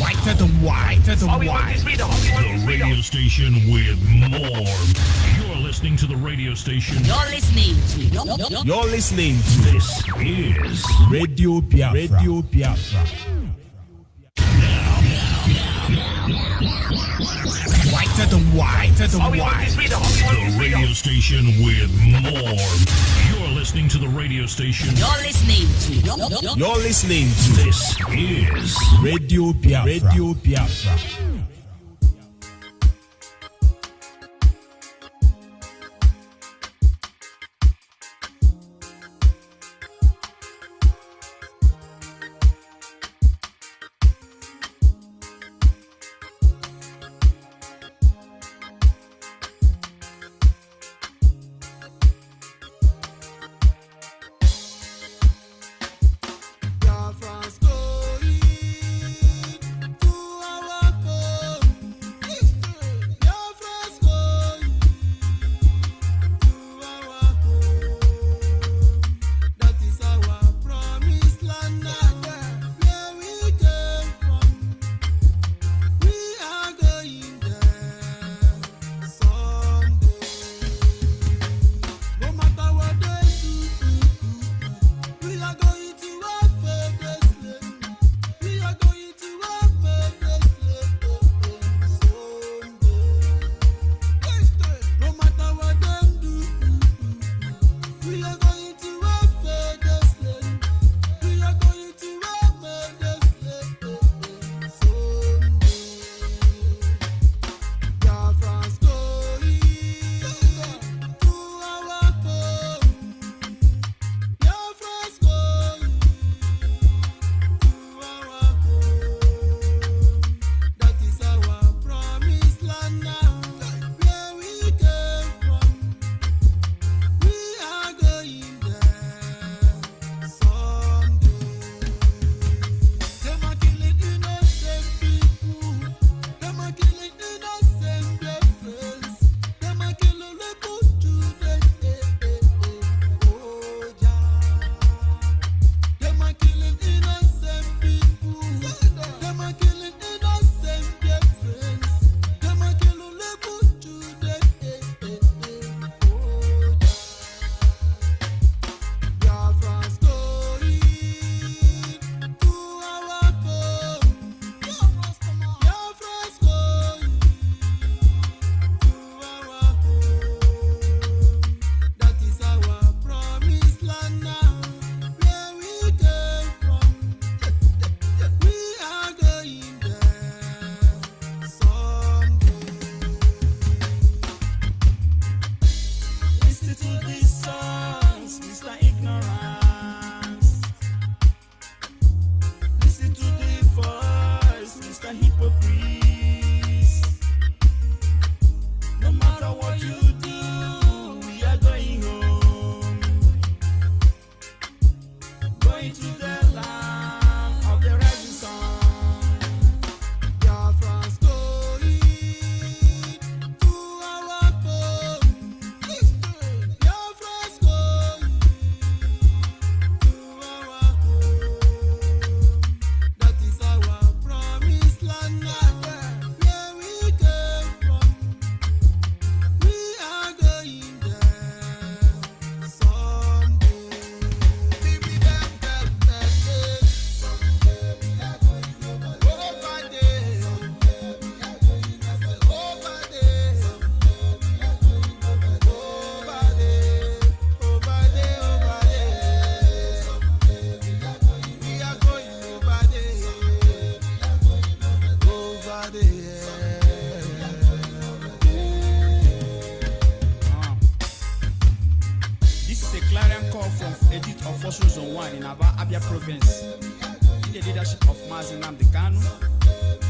Whiter than white. The radio station with more. You're listening to the radio station. You're listening to. This is Radio Biafra. Whiter than white. The radio station with more. You're listening to the radio station. You're listening to. This is Radio Biafra.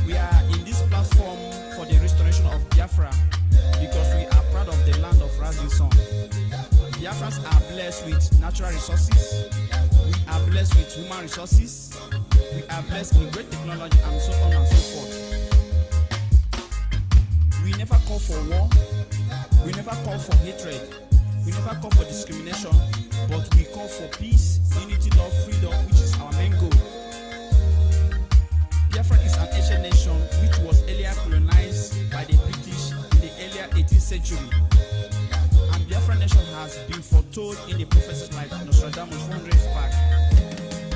We are in this platform for the restoration of Biafra because we are proud of the land of rising sun. Biafrans are blessed with natural resources, we are blessed with human resources, we are blessed with great technology, and so on and so forth. We never call for war, we never call for hatred, we never call for discrimination, but we call for peace, unity, love, freedom, which is our main goal. century. And Biafra nation has been foretold in the prophecies like Nostradamus 400 years back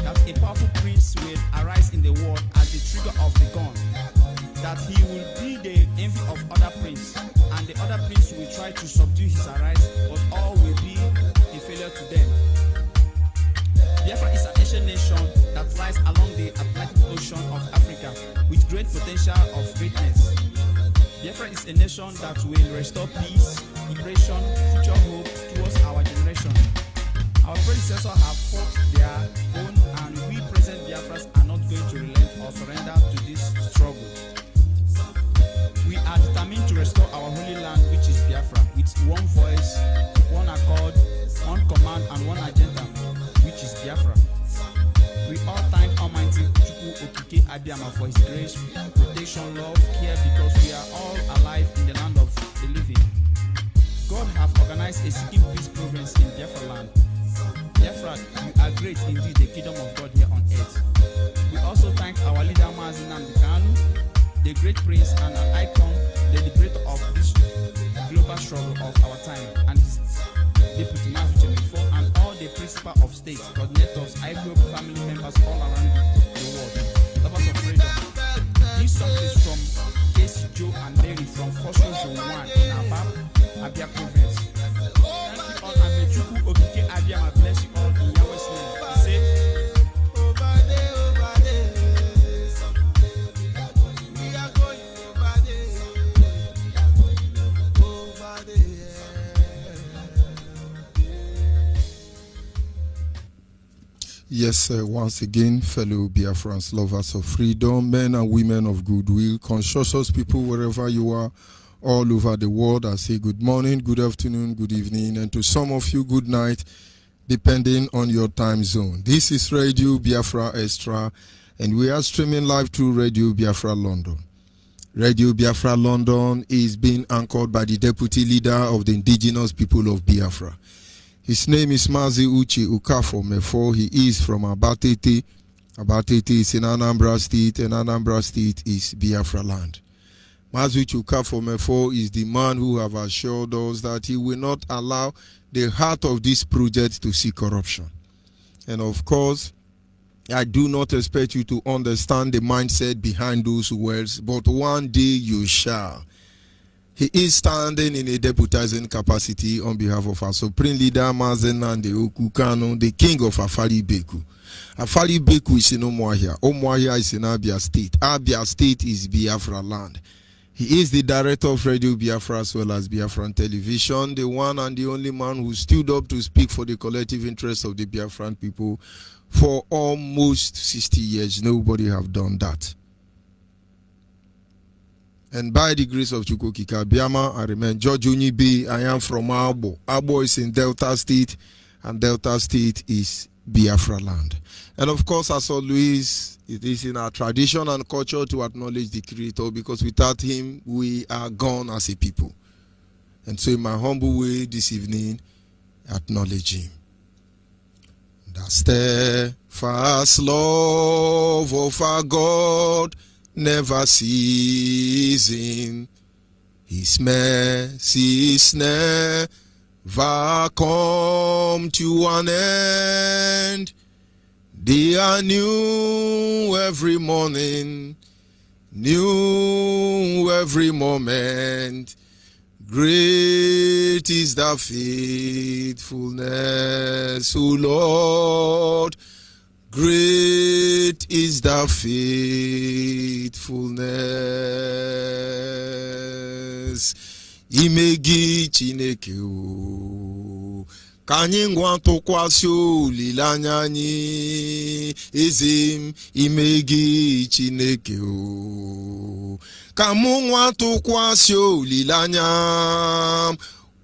that a powerful prince will arise in the world at the trigger of the gun, that he will be the envy of other princes, and the other prince will try to subdue his arise, but all will be a failure to them. Biafra is an Asian nation that lies along the Atlantic Ocean of Africa with great potential of greatness. Biafra is a nation that will restore peace, liberation, future hope towards our generation. Our predecessors have fought their own, and we present Biafras are not going to relent or surrender to this struggle. We are determined to restore our holy land, which is Biafra, with one voice, one accord, one command, and one agenda, which is Biafra. We all thank Almighty Chukwu Okike Abiyama for his grace, protection, love, care, because we are all alive in the land of the living. God have organized a seeking peace programs in Biafra land. Biafra, you are great indeed, the kingdom of God here on earth. We also thank our leader Mazi Nnamdi Kanu, the great prince and an icon, the liberator of this global struggle of our time, and his deputy Mazi Chemifo, and all the principal of state, coordinators, IGroup family members all around the world, lovers of freedom. This song is from Casey, Joe, and Mary from Fossil Zone 1 in Abia province. Thank you all, and may Chukwu Okike Abiyama bless you all in Yahweh's name. He said, Yes, once again, fellow Biafrans, lovers of freedom, men and women of goodwill, conscientious people wherever you are, all over the world, I say good morning, good afternoon, good evening, and to some of you, good night, depending on your time zone. This is Radio Biafra Extra, and we are streaming live through Radio Biafra London. Radio Biafra London is being anchored by the deputy leader of the indigenous people of Biafra. His name is Mazi Uche Ukafo Mefo. He is from Abatete. Abatete is in Anambra State, and Anambra State is Biafra land. Mazi Uche Ukafo Mefo is the man who have assured us that he will not allow the heart of this project to see corruption. And of course, I do not expect you to understand the mindset behind those words, but one day you shall. He is standing in a deputizing capacity on behalf of our supreme leader, Mazi Nnamdi Kanu, the king of Afari Beku. Afari Beku is in Umuahia. Umuahia is in Abia State. Abia State is Biafra land. He is the director of Radio Biafra as well as Biafran Television, the one and the only man who stood up to speak for the collective interests of the Biafran people for almost 60 years. Nobody have done that. And by the grace of Chukwu Okike Abiyama, I remain George Onyibe. I am from Abo. Abo is in Delta State, and Delta State is Biafra land. And of course, as always, it is in our tradition and culture to acknowledge the Creator, because without him, we are gone as a people. And so in my humble way this evening, acknowledge him. The steadfast love of our God never ceasing, his mercies never come to an end. They are new every morning, new every moment. Great is the faithfulness, O Lord. Great is the faithfulness. Imegi Chineke o. Kanye ngwa tụkwasị olileanya anyị, ezim imegi Chineke o. Ka mụ nwa tụkwasị olileanya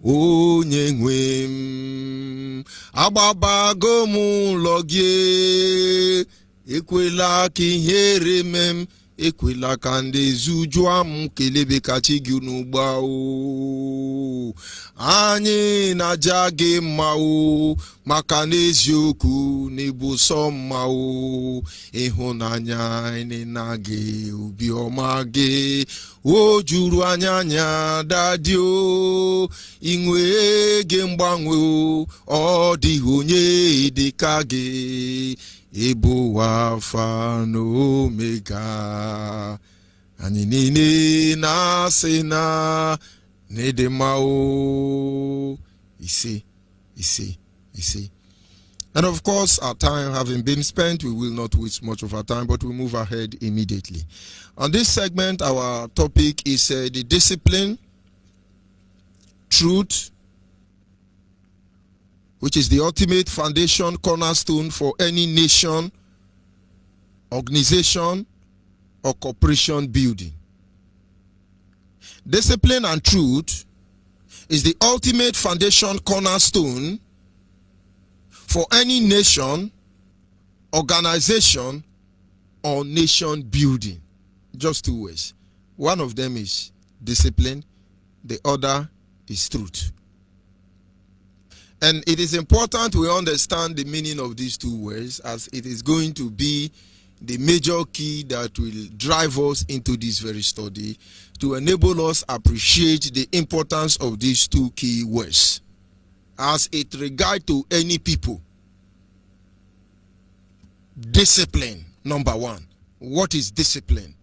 onye nwe m, agbabago m ụlọ gị, ekwela ka ihere mee m, ekwela ka ndị zujua m kelebe kachi gị n'ugba o. Anyị na-aja gị mma o, maka n'eziokwu n'ịbụ sọ mma o. Ịhụnanya anyị na gị, obiọma gị o juru anya dadi o. Inwe gị mgbanwe o, ọ dịghị onye dị ka gị. Ịbụ Alfa na Omega, anyị niile na-asị na n'ịdị mma o. Ise. And of course, our time having been spent, we will not waste much of our time, but we move ahead immediately. On this segment, our topic is the discipline, truth, which is the ultimate foundation, cornerstone for any nation, organization, or corporation building. Discipline and truth is the ultimate foundation, cornerstone for any nation, organization, or nation building. Just two ways. One of them is discipline, the other is truth. And it is important we understand the meaning of these two words, as it is going to be the major key that will drive us into this very study to enable us appreciate the importance of these two key words as it regards to any people. Discipline, number one. What is discipline?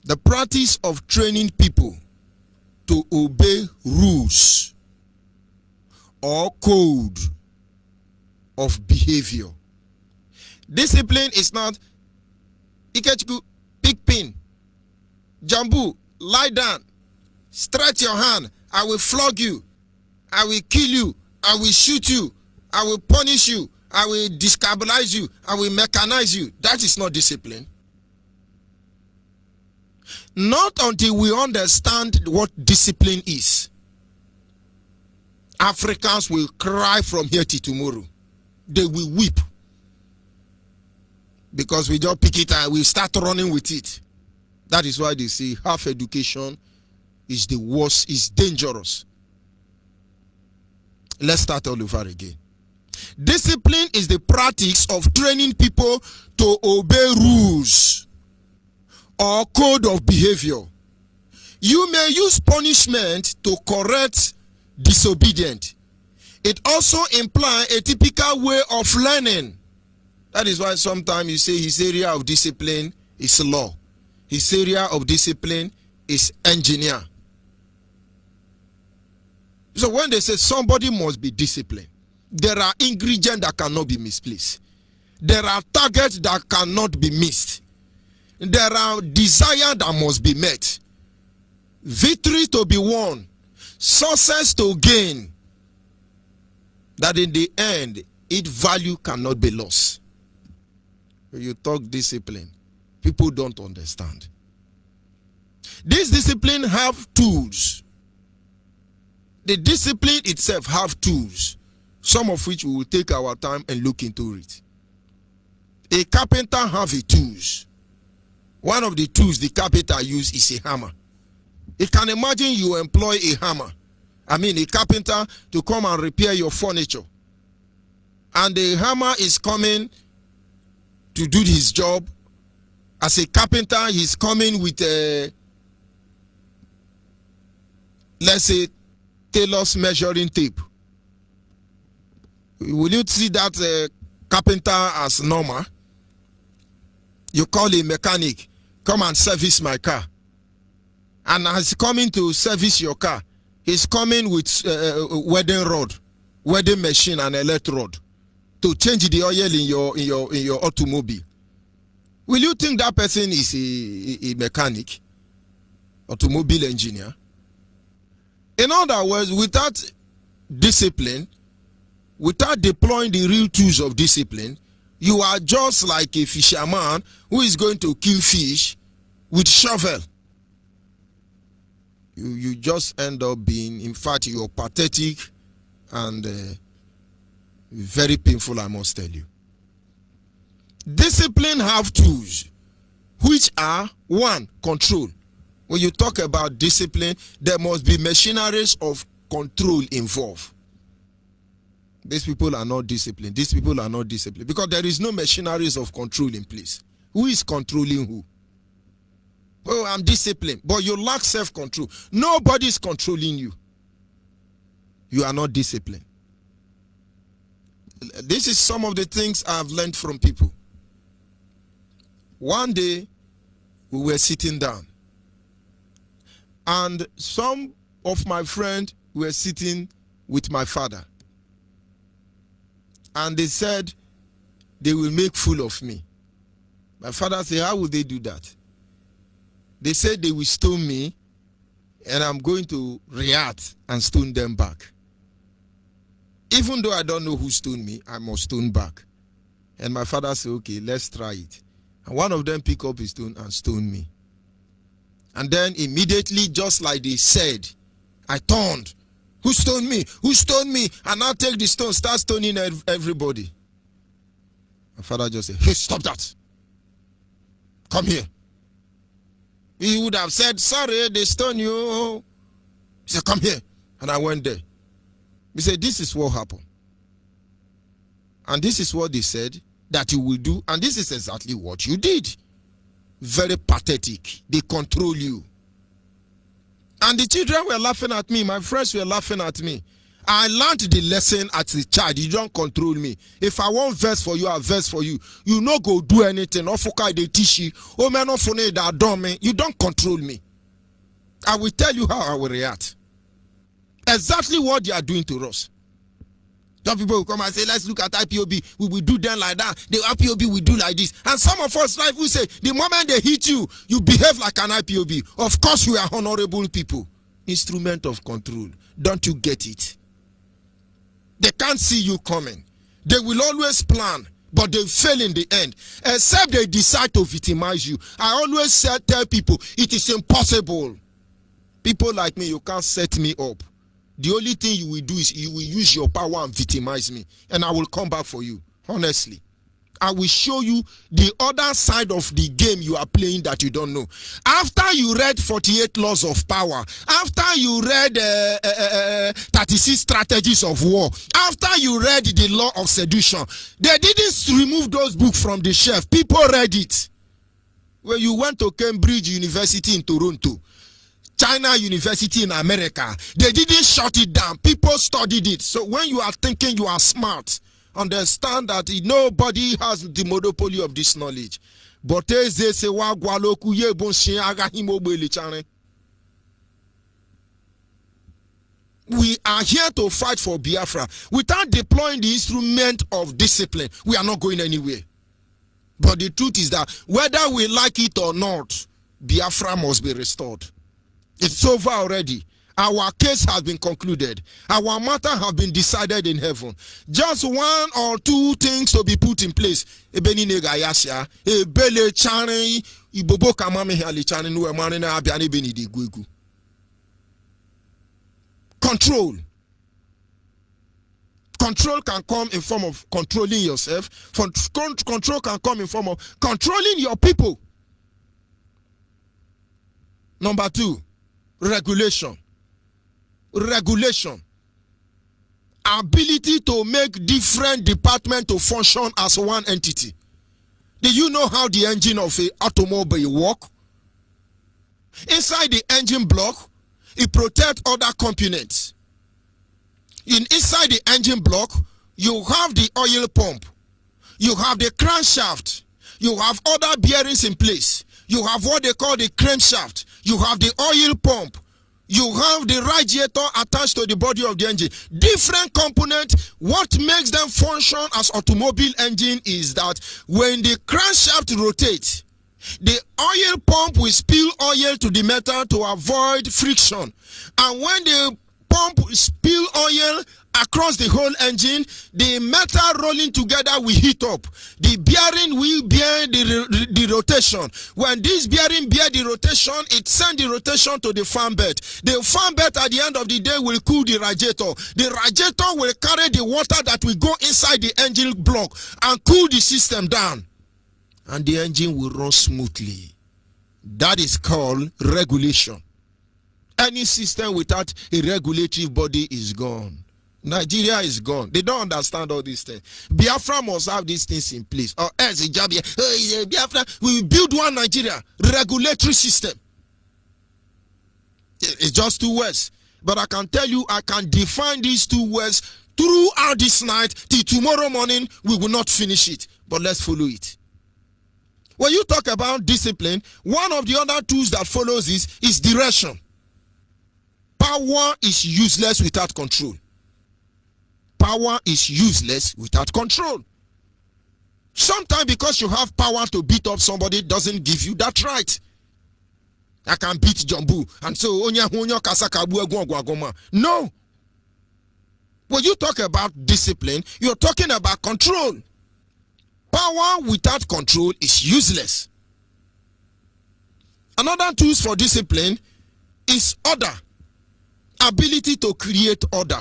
The practice of training people to obey rules or code of behavior. Discipline is not Ikechku, pick pin, Jambu, lie down, stretch your hand, I will flog you, I will kill you, I will shoot you, I will punish you, I will destabilize you, I will mechanize you. That is not discipline. Not until we understand what discipline is, Africans will cry from here till tomorrow. They will weep. Because we just pick it and we start running with it. That is why they say half education is the worst, is dangerous. Let's start all over again. Discipline is the practice of training people to obey rules or code of behavior. You may use punishment to correct disobedient. It also implies a typical way of learning. That is why sometimes you say his area of discipline is law. His area of discipline is engineer. So when they say somebody must be disciplined, there are ingredients that cannot be misplaced. There are targets that cannot be missed. There are desires that must be met. Victory to be won. Success to gain. That in the end, its value cannot be lost. When you talk discipline, people don't understand. This discipline have tools. The discipline itself have tools, some of which we will take our time and look into it. A carpenter have a tools. One of the tools the carpenter use is a hammer. You can imagine you employ a hammer, a carpenter, to come and repair your furniture. And the hammer is coming to do his job. As a carpenter, he's coming with a, let's say, tailor's measuring tape. Will you see that carpenter as normal? You call a mechanic, come and service my car. And as he's coming to service your car, he's coming with welding rod, welding machine, and electrode to change the oil in your automobile. Will you think that person is a mechanic, automobile engineer? In other words, without discipline, without deploying the real tools of discipline, you are just like a fisherman who is going to kill fish with shovel. You just end up being, in fact, you're pathetic and very painful, I must tell you. Discipline have tools, which are one, control. When you talk about discipline, there must be machineries of control involved. These people are not disciplined. These people are not disciplined because there is no machineries of control in place. Who is controlling who? Oh, I'm disciplined, but you lack self-control. Nobody is controlling you. You are not disciplined. This is some of the things I've learned from people. One day, we were sitting down, and some of my friends were sitting with my father. And they said they will make fool of me. My father said, how will they do that? They said they will stone me, and I'm going to react and stone them back. Even though I don't know who stoned me, I must stone back. And my father said, okay, let's try it. And one of them picked up his stone and stoned me. And then immediately, just like they said, I turned. Who stoned me? Who stoned me? And now take the stone, start stoning everybody. My father just said, hey, stop that. Come here. He would have said, sorry, they stoned you. He said, come here. And I went there. He said, this is what happened. And this is what they said that you will do. And this is exactly what you did. Very pathetic. They control you. And the children were laughing at me. My friends were laughing at me. I learned the lesson as a child. You don't control me. If I want verse for you, I verse for you. You no go do anything. They teach you. Oh man, you don't control me. I will tell you how I will react. Exactly what they are doing to us. Some people will come and say, let's look at IPOB. We will do them like that. The IPOB will do like this. And some of us, like we say, the moment they hit you, you behave like an IPOB. Of course, we are honorable people. Instrument of control. Don't you get it? They can't see you coming. They will always plan, but they fail in the end. Except they decide to victimize you. I always tell people, it is impossible. People like me, you can't set me up. The only thing you will do is you will use your power and victimize me. And I will come back for you. Honestly. I will show you the other side of the game you are playing that you don't know. After you read 48 laws of power, after you read 36 strategies of war, after you read the law of seduction, they didn't remove those books from the shelf. People read it. When you went to Cambridge University in Toronto, China University in America, they didn't shut it down. People studied it. So when you are thinking you are smart, understand that nobody has the monopoly of this knowledge. But we are here to fight for Biafra. Without deploying the instrument of discipline, we are not going anywhere. But the truth is that whether we like it or not, Biafra must be restored. It's over already. Our case has been concluded. Our matter has been decided in heaven. Just one or two things to be put in place. Control. Control can come in form of controlling yourself. Control can come in form of controlling your people. Number two, regulation. Regulation. Ability to make different departments to function as one entity. Do you know how the engine of an automobile works? Inside the engine block, it protects other components. Inside the engine block, you have the oil pump. You have the crankshaft. You have other bearings in place. You have what they call the crankshaft. You have the oil pump. You have the radiator attached to the body of the engine. Different components. What makes them function as automobile engine is that when the crankshaft rotates, the oil pump will spill oil to the metal to avoid friction. And when the pump spill oil across the whole engine, the metal rolling together will heat up. The bearing will bear the rotation. When this bearing bear the rotation, it sends the rotation to the fan bed. The fan bed at the end of the day will cool the radiator. The radiator will carry the water that will go inside the engine block and cool the system down. and the engine will run smoothly. That is called regulation. Any system without a regulatory body is gone. Nigeria is gone. They don't understand all these things. Biafra must have these things in place. Or else, Biafra, we will build one Nigeria regulatory system. It's just 2 words. But I can tell you, I can define these 2 words throughout this night till tomorrow morning. We will not finish it. But let's follow it. When you talk about discipline, one of the other tools that follows this is direction. Power is useless without control. Power is useless without control. Sometimes because you have power to beat up somebody doesn't give you that right. I can beat Jumbu and so no. When you talk about discipline, you're talking about control. Power without control is useless. Another tool for discipline is order. Ability to create order.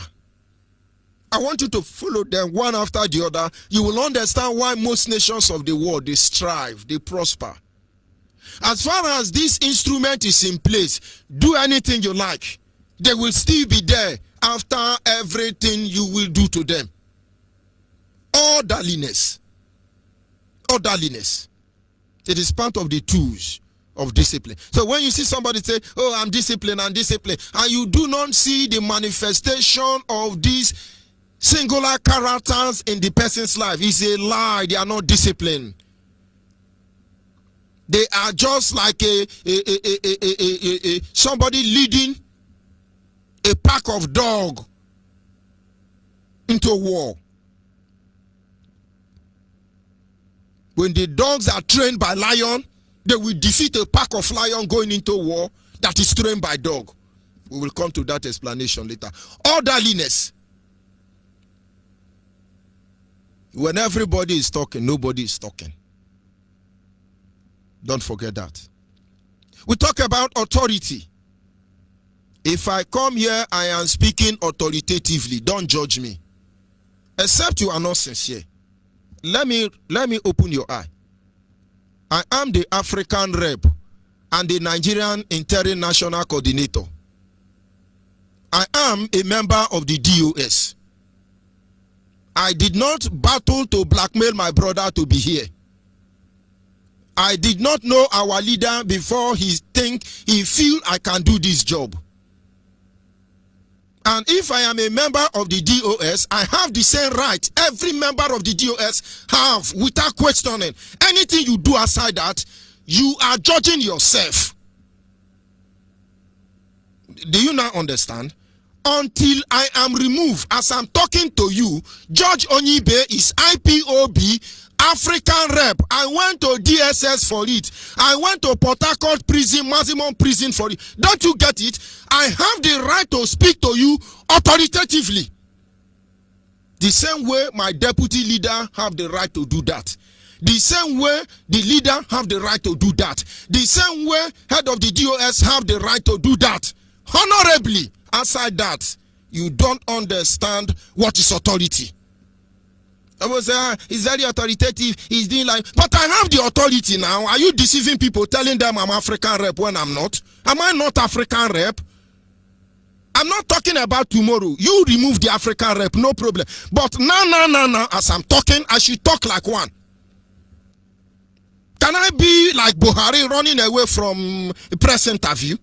I want you to follow them one after the other. You will understand why most nations of the world, they strive, they prosper. As far as this instrument is in place, do anything you like. They will still be there after everything you will do to them. Orderliness. Orderliness. It is part of the tools of discipline. So when you see somebody say, oh, I'm disciplined, and you do not see the manifestation of these singular characters in the person's life, it's a lie. They are not disciplined. They are just like somebody leading a pack of dogs into a war. When the dogs are trained by lion, they will defeat a pack of lion going into war that is trained by dog. We will come to that explanation later. Orderliness. When everybody is talking, nobody is talking. Don't forget that. We talk about authority. If I come here, I am speaking authoritatively. Don't judge me. Except you are not sincere. Let me open your eye. I am the African rep and the Nigerian Interim National Coordinator. I am a member of the DOS. I did not battle to blackmail my brother to be here. I did not know our leader before he feel I can do this job. And if I am a member of the DOS, I have the same right every member of the DOS have without questioning. Anything you do aside that, you are judging yourself. Do you now understand? Until I am removed, as I'm talking to you, Judge Onyibe is IPOB African rep. I went to DSS for it. I went to Port Harcourt prison, maximum prison for it. Don't you get it? I have the right to speak to you authoritatively. The same way my deputy leader have the right to do that. The same way the leader have the right to do that. The same way head of the DOS have the right to do that. Honorably. Aside that, you don't understand what is authority. I was is very authoritative. He's doing like, but I have the authority now. Are you deceiving people, telling them I'm African rep when I'm not? Am I not African rep? I'm not talking about tomorrow. You remove the African rep, no problem. But now, as I'm talking, I should talk like one. Can I be like Buhari running away from a press interview?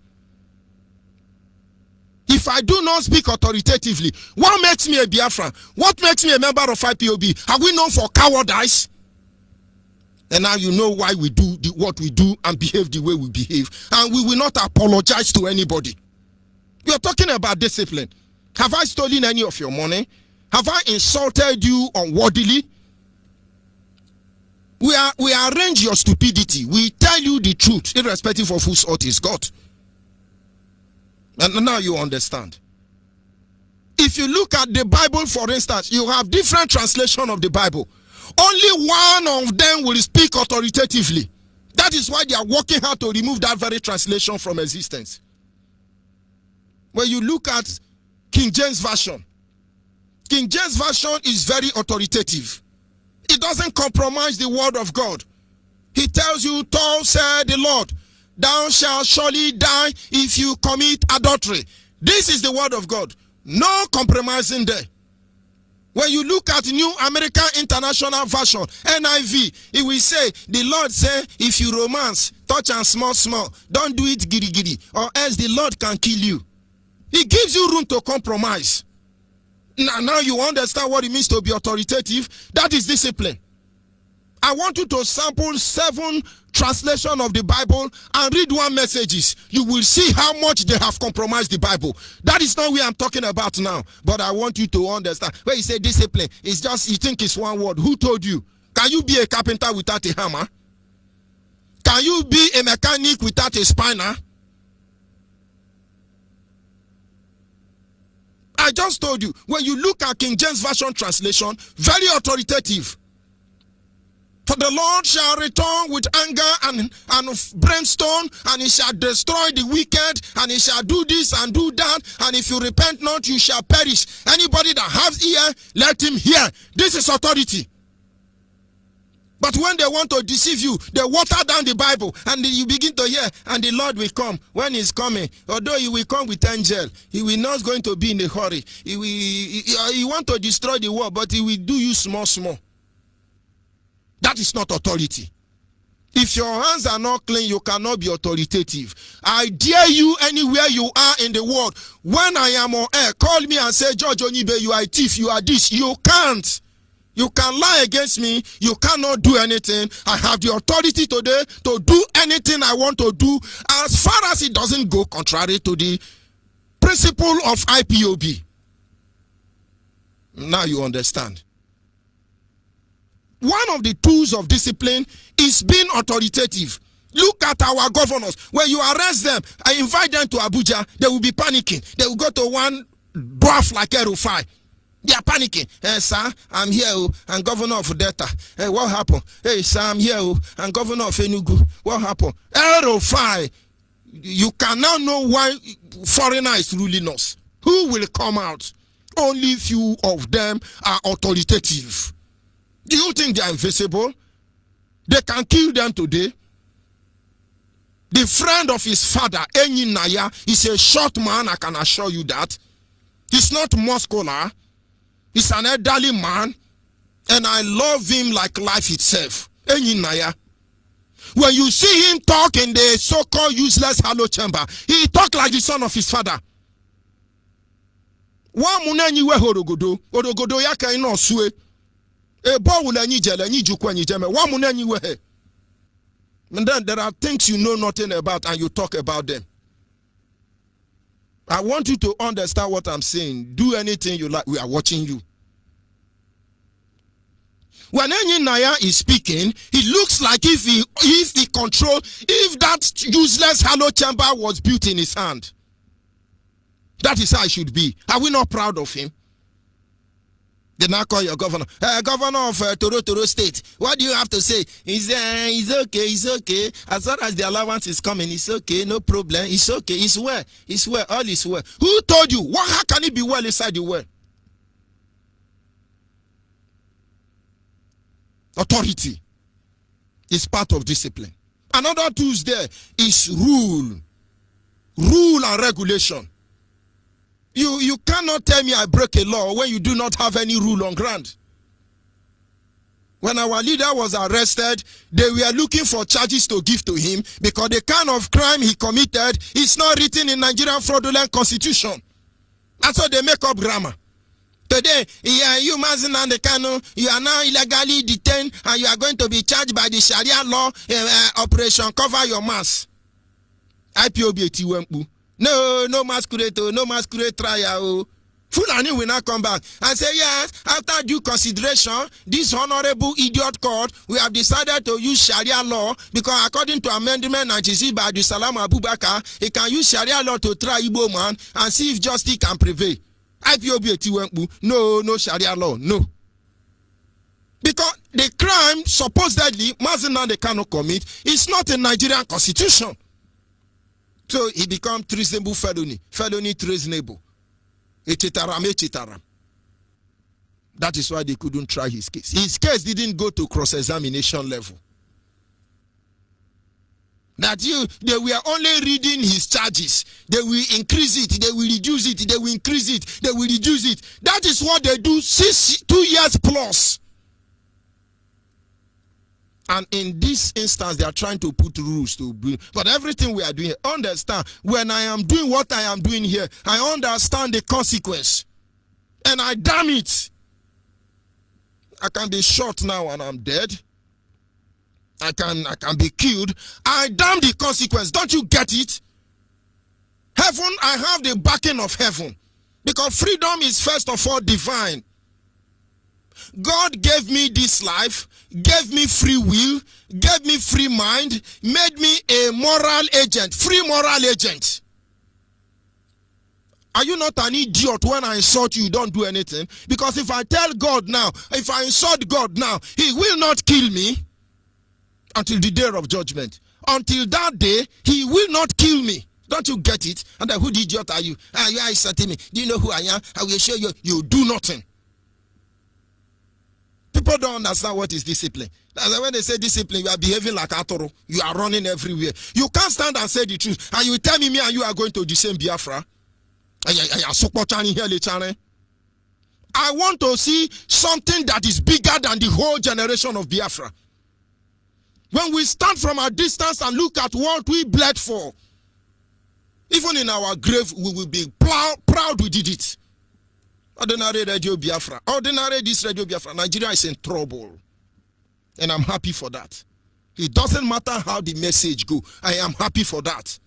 If I do not speak authoritatively, what makes me a Biafran? What makes me a member of IPOB? Are we known for cowardice? And now you know why we do what we do and behave the way we behave. And we will not apologize to anybody. We are talking about discipline. Have I stolen any of your money? Have I insulted you unworthily? We arrange your stupidity. We tell you the truth, irrespective of whose ought is God. And now you understand. If you look at the Bible, for instance, you have different translation of the Bible. Only one of them will speak authoritatively. That is why they are working hard to remove that very translation from existence. When you look at King James Version, King James Version is very authoritative. It doesn't compromise the word of God. He tells you, "Thus said the Lord, thou shalt surely die if you commit adultery." This is the word of God. No compromising there. When you look at New American International Version, NIV, it will say, the Lord say, if you romance, touch and small, don't do it giddy, or else the Lord can kill you. He gives you room to compromise. Now you understand what it means to be authoritative. That is discipline. I want you to sample 7 translations of the Bible and read one messages. You will see how much they have compromised the Bible. That is not what I'm talking about now. But I want you to understand. When you say discipline, it's just, you think it's one word. Who told you? Can you be a carpenter without a hammer? Can you be a mechanic without a spinner? I just told you. When you look at King James Version translation, very authoritative. For the Lord shall return with anger and brimstone, and he shall destroy the wicked, and he shall do this and do that, and if you repent not, you shall perish. Anybody that has ear, let him hear. This is authority. But when they want to deceive you, they water down the Bible, and you begin to hear, and the Lord will come. When he's coming, although he will come with angel, he will not going to be in a hurry. He want to destroy the world, but he will do you small. That is not authority. If your hands are not clean, you cannot be authoritative. I dare you, anywhere you are in the world, when I am on air, call me and say, "George Onyibe, you are a thief, you are this." You can't. You can lie against me. You cannot do anything. I have the authority today to do anything I want to do, as far as it doesn't go contrary to the principle of IPOB. Now you understand. One of the tools of discipline is being authoritative. Look at our governors. When you arrest them, I invite them to Abuja, they will be panicking. They will go to one dwarf like Erufai. They are panicking. "Hey, sir, I'm here, I'm governor of Delta. Hey, what happened? Hey, sir, I'm here, I'm governor of Enugu. What happened?" Erufai, you can now know why foreigner is ruling us. Who will come out? Only few of them are authoritative. Do you think they are invisible? They can kill them today. The friend of his father, Enyinaya, is a short man, I can assure you that. He's not muscular. He's an elderly man. And I love him like life itself. Enyinaya. When you see him talk in the so-called useless hollow chamber, he talk like the son of his father. Wa munenyiwe horogodo yaka ino sue. And then there are things you know nothing about and you talk about them. I want you to understand what I'm saying. Do anything you like. We are watching you. When Enyinaya is speaking, it looks like if that useless hollow chamber was built in his hand. That is how it should be. Are we not proud of him? They now call your governor. Governor of Toro State. What do you have to say? He's okay. As far as the allowance is coming, it's okay, no problem. It's okay. It's well. All is well. Who told you? How can it be well inside the well? Authority is part of discipline. Another tool there is rule and regulation. You cannot tell me I break a law when you do not have any rule on ground. When our leader was arrested, they were looking for charges to give to him because the kind of crime he committed is not written in Nigerian fraudulent constitution. That's how they make up grammar. Today, you Mazen and the Kano, you are now illegally detained and you are going to be charged by the Sharia law operation Cover Your Mass. IPOB. No masquerade trial. Fulani will not come back and say, yes, after due consideration, this honorable idiot court, we have decided to use Sharia law because according to Amendment 96 by the Salam Abubakar, he can use Sharia law to try Igbo man and see if justice can prevail. IPOB, no Sharia law, no. Because the crime supposedly Mazenande cannot commit is not a Nigerian constitution. So he become treasonable felony treasonable. Echitaram. That is why they couldn't try his case. His case didn't go to cross-examination level. That they were only reading his charges. They will increase it, they will reduce it, they will increase it, they will reduce it. That is what they do 2 years plus. And in this instance, they are trying to put rules to bring. But everything we are doing here, understand, when I am doing what I am doing here, I understand the consequence. And I damn it. I can be shot now and I'm dead. I can be killed. I damn the consequence. Don't you get it? Heaven, I have the backing of heaven. Because freedom is first of all divine. God gave me this life, gave me free will, gave me free mind, made me a moral agent, free moral agent. Are you not an idiot? When I insult you, you don't do anything? Because if I tell God now, if I insult God now, he will not kill me until the day of judgment. Until that day, he will not kill me. Don't you get it? And then, who the idiot are you? You are insulting me. Do you know who I am? I will show you. You do nothing. People don't understand what is discipline. That's why when they say discipline, you are behaving like Atoro. You are running everywhere. You can't stand and say the truth. And you tell me and you are going to the same Biafra. I want to see something that is bigger than the whole generation of Biafra. When we stand from a distance and look at what we bled for, even in our grave, we will be proud we did it. Ordinary Radio Biafra, ordinary this Radio Biafra, Nigeria is in trouble. And I'm happy for that. It doesn't matter how the message go. I am happy for that.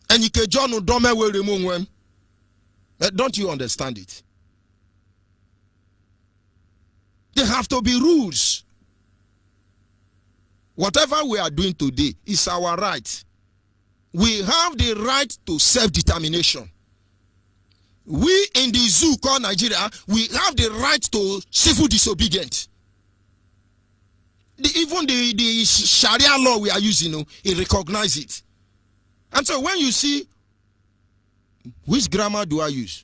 And you can John Udome will remove him. Don't you understand it? There have to be rules. Whatever we are doing today is our right. We have the right to self-determination. We in the zoo called Nigeria, we have the right to civil disobedience. Even the Sharia law we are using, it recognizes it. And so when you see, which grammar do I use?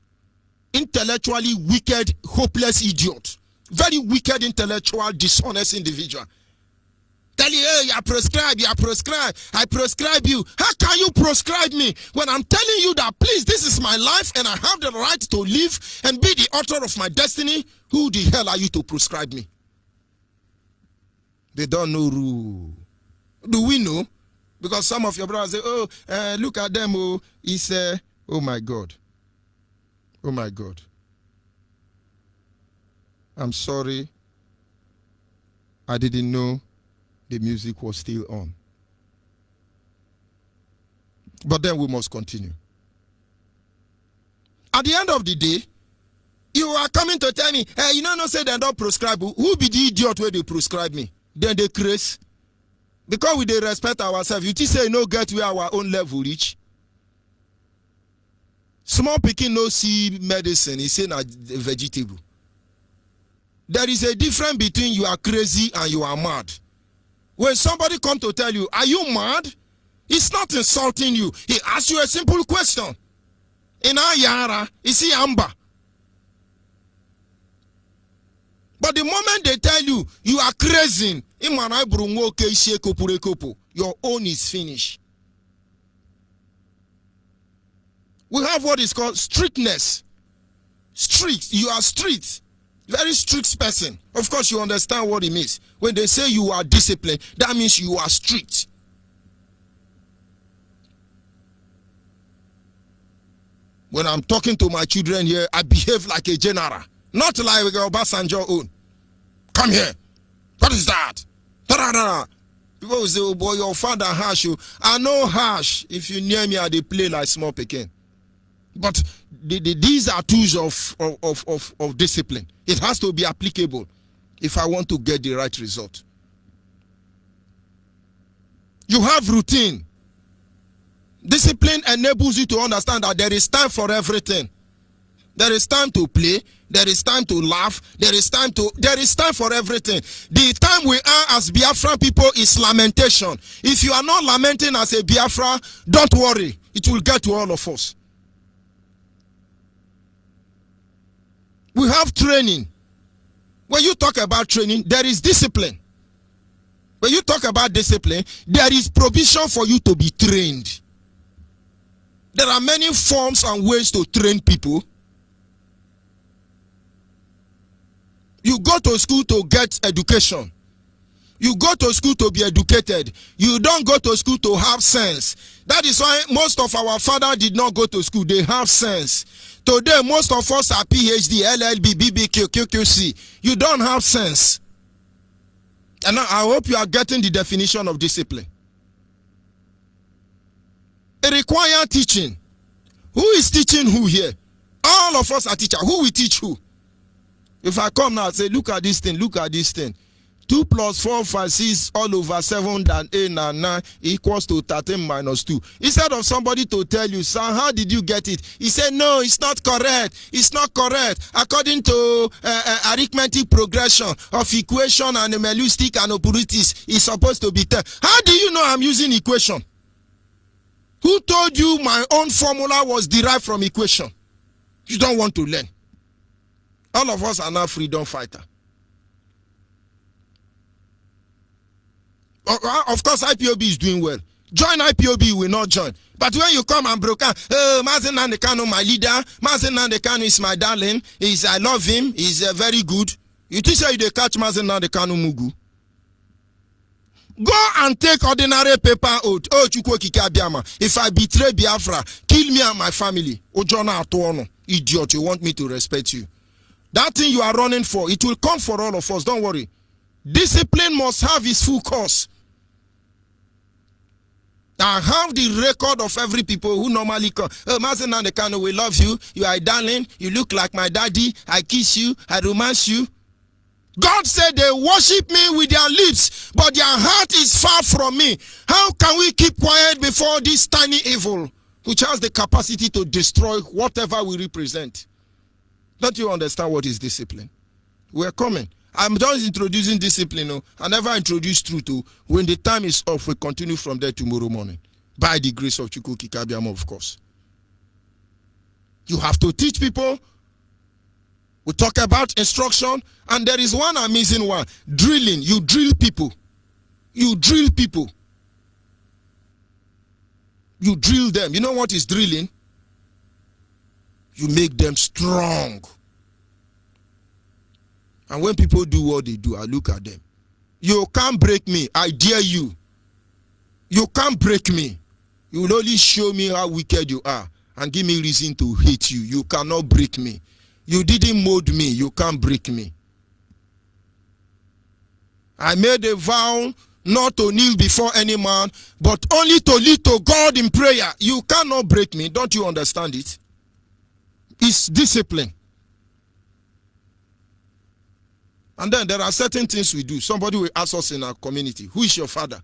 Intellectually wicked, hopeless idiot. Very wicked, intellectual, dishonest individual. Tell you, hey, you are prescribed, I prescribe you. How can you prescribe me when I'm telling you that, please, this is my life and I have the right to live and be the author of my destiny? Who the hell are you to prescribe me? They don't know rule. Do we know? Because some of your brothers say, oh, look at them, oh, it's, oh my God. Oh my God. I'm sorry. I didn't know the music was still on. But then we must continue. At the end of the day, you are coming to tell me, hey, you know, no say they don't prescribe. Who be the idiot where they prescribe me? Then they craze. Because we they respect ourselves. You say no get where our own level reach. Small picking no see medicine. He say na vegetable. There is a difference between you are crazy and you are mad. When somebody come to tell you, are you mad? He's not insulting you. He asks you a simple question. In our yara, is he amber? But the moment they tell you, you are crazy, your own is finished. We have what is called strictness. Strict. You are strict. Very strict person. Of course, you understand what it means. When they say you are disciplined, that means you are strict. When I'm talking to my children here, I behave like a general. Not like Obasanjo own. Come here. What is that? Da-da-da-da. People will say, oh boy, your father harsh you. I know harsh. If you near me, I they play like small pecan. But these are tools of discipline. It has to be applicable if I want to get the right result. You have routine. Discipline enables you to understand that there is time for everything. There is time to play. There is time to laugh. There is time for everything. The time we are as Biafran people is lamentation. If you are not lamenting as a Biafra, don't worry. It will get to all of us. We have training. When you talk about training, there is discipline. When you talk about discipline, there is provision for you to be trained. There are many forms and ways to train people. You go to school to get education. You go to school to be educated. You don't go to school to have sense. That is why most of our fathers did not go to school. They have sense. Today, most of us are PhD, LLB, BBQ, QQC. You don't have sense. And I hope you are getting the definition of discipline. It requires teaching. Who is teaching who here? All of us are teachers. Who will teach who? If I come now and say, look at this thing, look at this thing. 2 plus 4, 5, 6, all over 7 and 8 and 9 equals to 13 minus 2. Instead of somebody to tell you, son, how did you get it? He said, no, it's not correct. It's not correct. According to arithmetic progression of equation and melistic and operators, it's supposed to be 10. How do you know I'm using equation? Who told you my own formula was derived from equation? You don't want to learn. All of us are now freedom fighters. Of course, IPOB is doing well. Join IPOB, you will not join. But when you come and broke out, Mazen Nandekano, my leader, Mazen Nandekano is my darling, I love him, he's very good. You think you catch Mazen Nandekano Mugu? Go and take ordinary paper oath. Oh, if I betray Biafra, kill me and my family. Ojona Atono, idiot, you want me to respect you. That thing you are running for, it will come for all of us, don't worry. Discipline must have its full course. I have the record of every people who normally come. Oh, Mazen Nandekano, we love you. You are a darling. You look like my daddy. I kiss you. I romance you. God said they worship me with their lips, but their heart is far from me. How can we keep quiet before this tiny evil, which has the capacity to destroy whatever we represent? Don't you understand what is discipline? We're coming. I'm just introducing discipline. No? I never introduced truth. When the time is off, we continue from there tomorrow morning. By the grace of Chukwu Kikabiam, of course. You have to teach people. We talk about instruction. And there is one amazing one. Drilling. You drill people. You drill people. You drill them. You know what is drilling? You make them strong. And when people do what they do, I look at them. You can't break me. I dare you. You can't break me. You will only show me how wicked you are and give me reason to hate you. You cannot break me. You didn't mold me. You can't break me. I made a vow not to kneel before any man, but only to lead to God in prayer. You cannot break me. Don't you understand it? It's discipline. And then there are certain things we do. Somebody will ask us in our community, who is your father?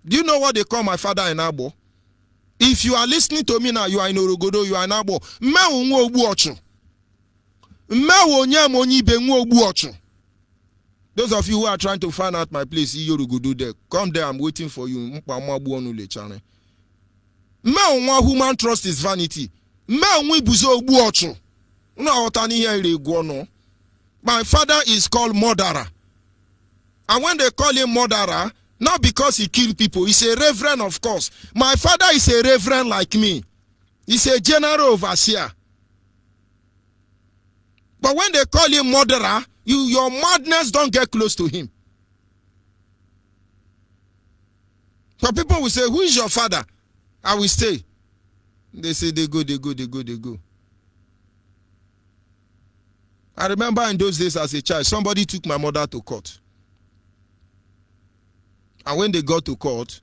Do you know what they call my father in Abo? If you are listening to me now, you are in Orogodo, you are in Abo. Those of you who are trying to find out my place, there, come there, I'm waiting for you. Human trust is vanity. My father is called murderer. And when they call him murderer, not because he killed people, he's a reverend, of course. My father is a reverend like me. He's a general overseer. But when they call him murderer, your madness don't get close to him. So people will say, who is your father? I will say. They say, they go. I remember in those days as a child, somebody took my mother to court. And when they got to court,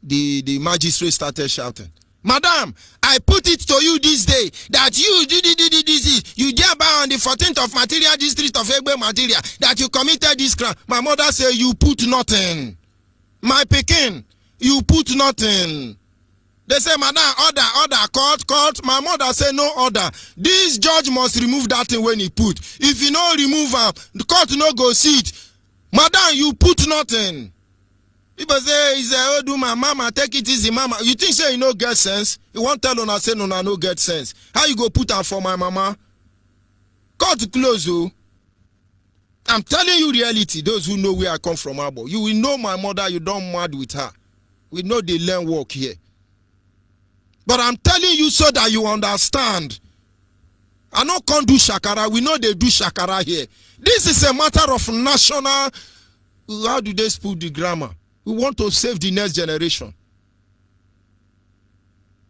the magistrate started shouting, Madam, I put it to you this day that you thereby on the 14th of material district of Egbe material that you committed this crime. My mother said, you put nothing. My Pekin, you put nothing. They say, Madam, order, court. My mother said, no order. This judge must remove that thing when he put. If you no remove the court no go see it. Madam, you put nothing. People say, oh, do my mama, take it easy, mama. You think say you no get sense? You won't tell una say no get sense. How you go put her for my mama? Court close, oh. I'm telling you reality. Those who know where I come from, Abo, you will know my mother. You don't mad with her. We know they learn work here. But I'm telling you so that you understand. I know can't do shakara. We know they do shakara here. This is a matter of national. How do they put the grammar? We want to save the next generation.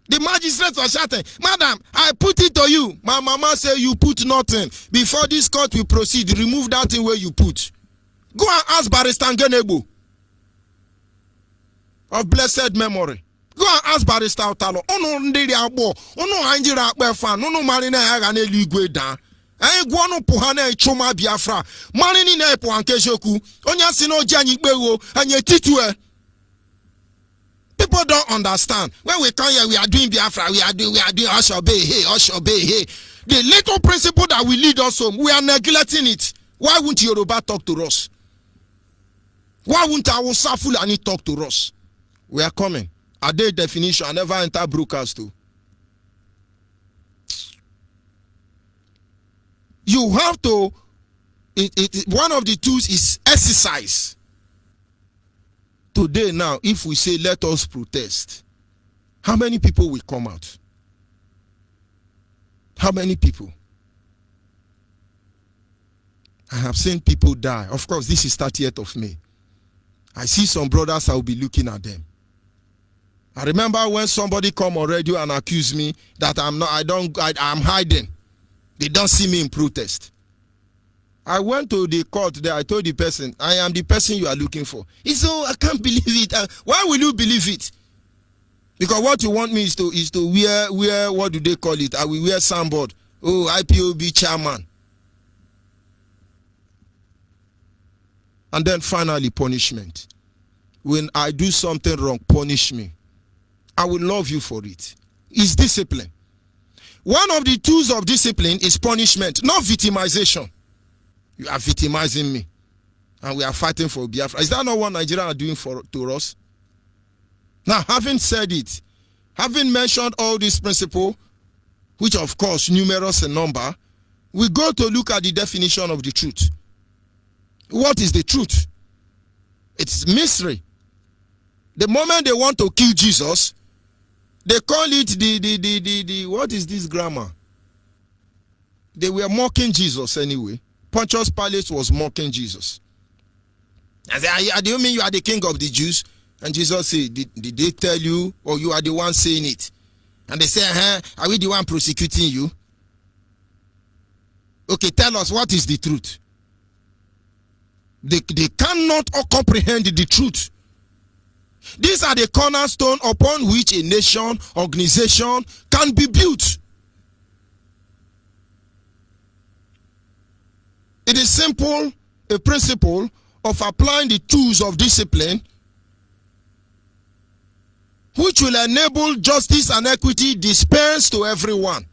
The magistrates are shouting, Madam, I put it to you. My mama say you put nothing. Before this court will proceed, remove that thing where you put. Go and ask Barrister Ngenebo of blessed memory. Go and ask Barrister Otalo. Ono ndiri abo. Ono anjira akpe fan. Ono marina yaga ne ligwe dan. Guano puhane choma Biafra. Marini ne po ankeshoku. Onya sino janyi bewo. Anye titue. People don't understand. When we come here, we are doing Biafra. We are doing Oshobe. Hey, Oshobe. Hey. The little principle that will lead us home, we are neglecting it. Why won't Yoruba talk to us? Why won't Hausa Fulani talk to us? We are coming. A day definition. I never enter broadcast too. You have to. One of the tools is exercise. Today now, if we say let us protest, how many people will come out? How many people? I have seen people die. Of course, this is 30th of May. I see some brothers, I will be looking at them. I remember when somebody come on radio and accuse me that I'm hiding. They don't see me in protest. I went to the court there. I told the person, I am the person you are looking for. He said, oh, I can't believe it. Why will you believe it? Because what you want me is to wear what do they call it? I will wear soundboard. Oh, IPOB chairman. And then finally punishment. When I do something wrong, punish me. I will love you for it. It's discipline. One of the tools of discipline is punishment, not victimization. You are victimizing me. And we are fighting for Biafra. Is that not what Nigeria are doing to us? Now, having said it, having mentioned all these principles, which of course numerous in number, we go to look at the definition of the truth. What is the truth? It's mystery. The moment they want to kill Jesus, they call it the what is this grammar? They were mocking Jesus anyway. Pontius Pilate was mocking Jesus. I said, do you mean you are the king of the Jews? And Jesus said, did they tell you, or you are the one saying it? And they said, are we the one prosecuting you? Okay, tell us, what is the truth? They cannot comprehend the truth. These are the cornerstone upon which a nation, organization can be built. It is simple, a principle of applying the tools of discipline which will enable justice and equity dispersed to everyone.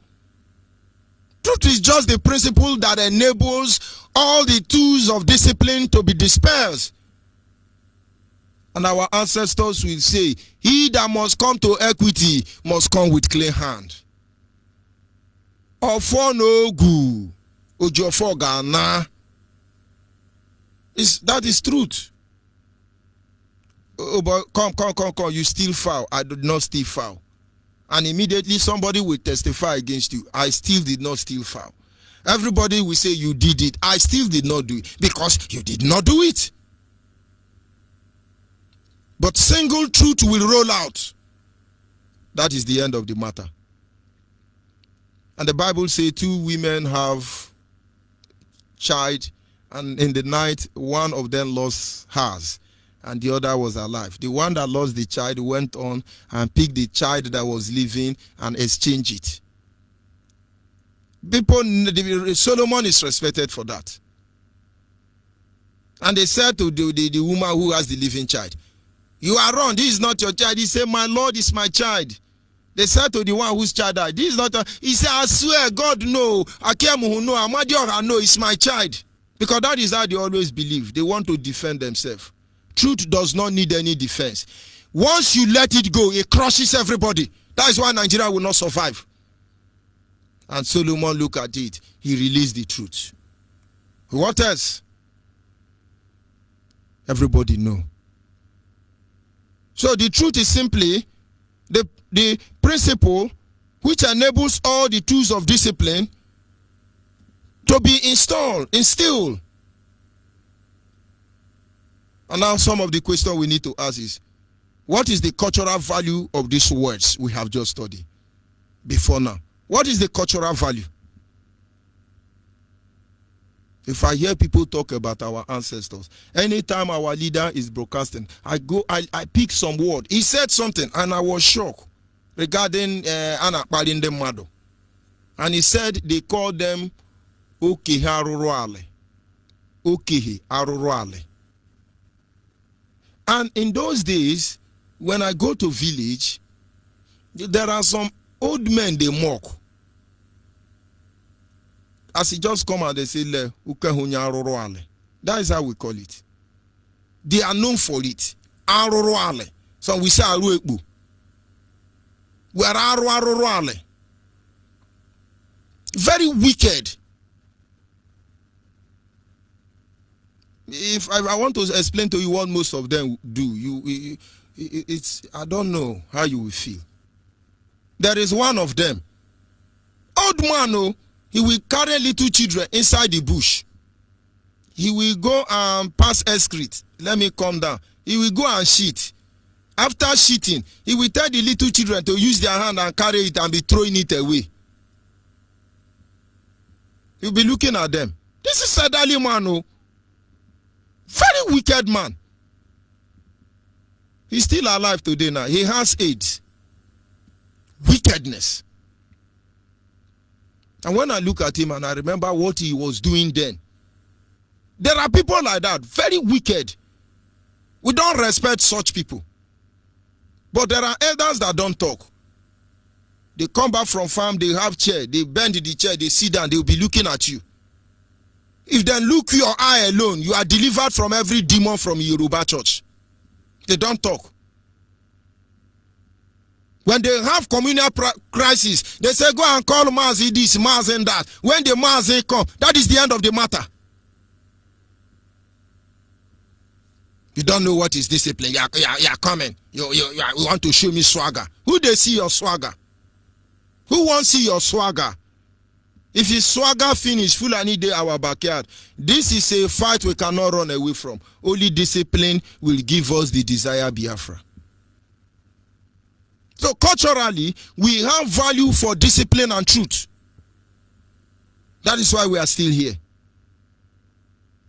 Truth is just the principle that enables all the tools of discipline to be dispersed. And our ancestors will say, he that must come to equity must come with clean hand. Ofo no gu, ojofo gana. That is truth. Oh, but come, you steal foul. I did not steal foul. And immediately somebody will testify against you. I still did not steal foul. Everybody will say you did it. I still did not do it because you did not do it. But single truth will roll out. That is the end of the matter. And the Bible says 2 women have child, and in the night one of them lost hers and the other was alive. The one that lost the child went on and picked the child that was living and exchanged it. Solomon is respected for that. And they said to the woman who has the living child, you are wrong, this is not your child. He said, my Lord is my child. They said to the one whose child died, this is not he said, I swear, God no, Akemu no, Amadioha no, it's my child. Because that is how they always believe. They want to defend themselves. Truth does not need any defense. Once you let it go, it crushes everybody. That is why Nigeria will not survive. And Solomon looked at it. He released the truth. What else? Everybody know. So the truth is simply the principle which enables all the tools of discipline to be instilled. And now some of the questions we need to ask is, what is the cultural value of these words we have just studied before now? What is the cultural value? If I hear people talk about our ancestors, anytime our leader is broadcasting, I pick some word. He said something and I was shocked regarding Anna Palinde Mado. And he said they call them Okehe Aruruale. Okehe Aruruale. And in those days, when I go to village, there are some old men they mock. As he just come and they say, that is how we call it. They are known for it. So we say Aruekbu. We are Aruruale. Very wicked. If I want to explain to you what most of them do, it's I don't know how you will feel. There is one of them. Old man, he will carry little children inside the bush. He will go and pass excrete. Let me calm down. He will go and shit. After shitting, he will tell the little children to use their hand and carry it and be throwing it away. You'll be looking at them. This is elderly man, very wicked man. He's still alive today now. He has AIDS. Wickedness. And when I look at him and I remember what he was doing then, there are people like that, very wicked. We don't respect such people. But there are elders that don't talk. They come back from farm, they have chair, they bend the chair, they sit down, they'll be looking at you. If they look your eye alone, you are delivered from every demon from Yoruba church. They don't talk. When they have communal crisis, they say, go and call Mazi this, Mazi that. When the Mazi come, that is the end of the matter. You don't know what is discipline. You're coming. You want to show me swagger. Who they see your swagger? Who wants to see your swagger? If his swagger finish, Fulani Day our backyard. This is a fight we cannot run away from. Only discipline will give us the desired Biafra. So culturally, we have value for discipline and truth. That is why we are still here.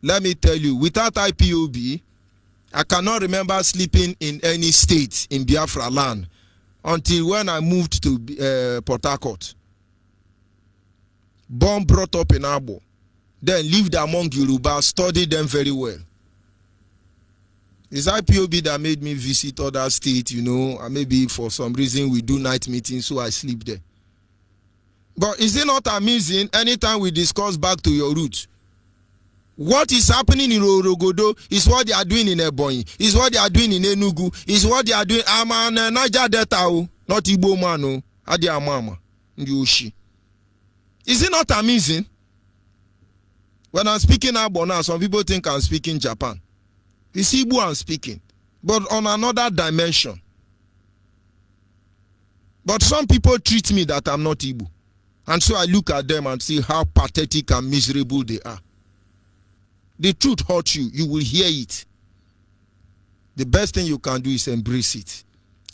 Let me tell you, without IPOB, I cannot remember sleeping in any state in Biafra land until when I moved to Port Harcourt. Born, brought up in Abo. Then lived among Yoruba, studied them very well. It's IPOB that made me visit other states, and maybe for some reason we do night meetings, so I sleep there. But is it not amazing anytime we discuss back to your roots? What is happening in Orogodo is what they are doing in Ebonyi, is what they are doing in Enugu, is what they are doing. I'm an Niger Delta, not Igbo man, Adi Amama, Ndi. Is it not amazing? When I'm speaking Abo now, some people think I'm speaking Japan. It's Igbo I'm speaking, but on another dimension. But some people treat me that I'm not Igbo. And so I look at them and see how pathetic and miserable they are. The truth hurts you. You will hear it. The best thing you can do is embrace it.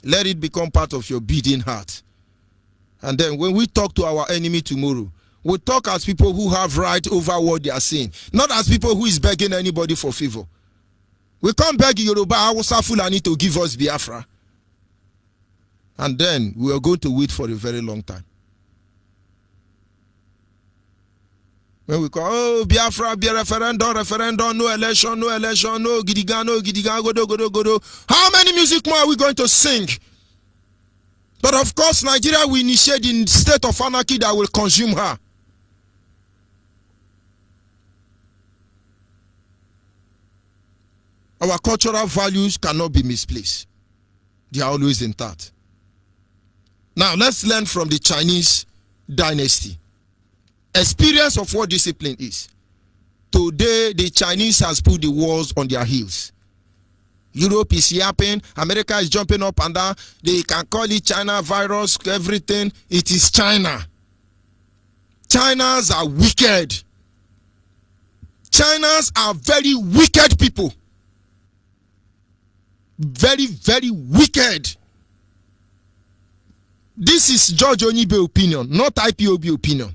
Let it become part of your beating heart. And then when we talk to our enemy tomorrow, we talk as people who have right over what they are saying. Not as people who is begging anybody for favor. We can't beg Yoruba Hausa Fulani to give us Biafra. And then we are going to wait for a very long time. When we call, Biafra, be referendum, no election, no gidiga, godo. How many music more are we going to sing? But of course, Nigeria will initiate in state of anarchy that will consume her. Our cultural values cannot be misplaced. They are always intact. Now, let's learn from the Chinese dynasty. Experience of what discipline is. Today, the Chinese has put the walls on their heels. Europe is yapping. America is jumping up and down. They can call it China virus, everything. It is China. Chinas are wicked. Chinas are very wicked people. Very, very wicked. This is George Onyibe opinion, not IPOB opinion.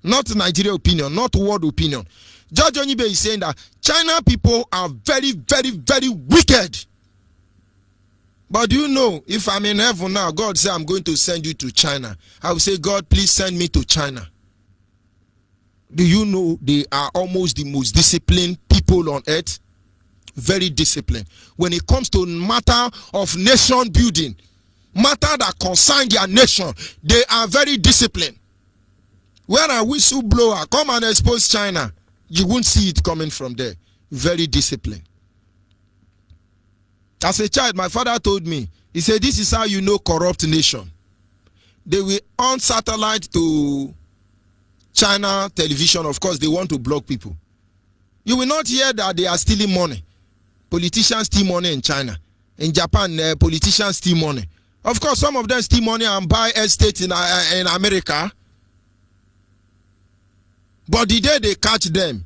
Not Nigeria opinion, not world opinion. George Onyibe is saying that China people are very, very, very wicked. But do you know, if I'm in heaven now, God said I'm going to send you to China, I will say, God, please send me to China. Do you know they are almost the most disciplined people on earth? Very disciplined. When it comes to matter of nation building, matter that concern their nation, they are very disciplined. When a whistleblower come and expose China, you won't see it coming from there. Very disciplined. As a child, my father told me, he said, this is how you know corrupt nation. They will on satellite to China television. Of course, they want to block people. You will not hear that they are stealing money. Politicians steal money in China. In Japan, politicians steal money. Of course, some of them steal money and buy estate in America. But the day they catch them,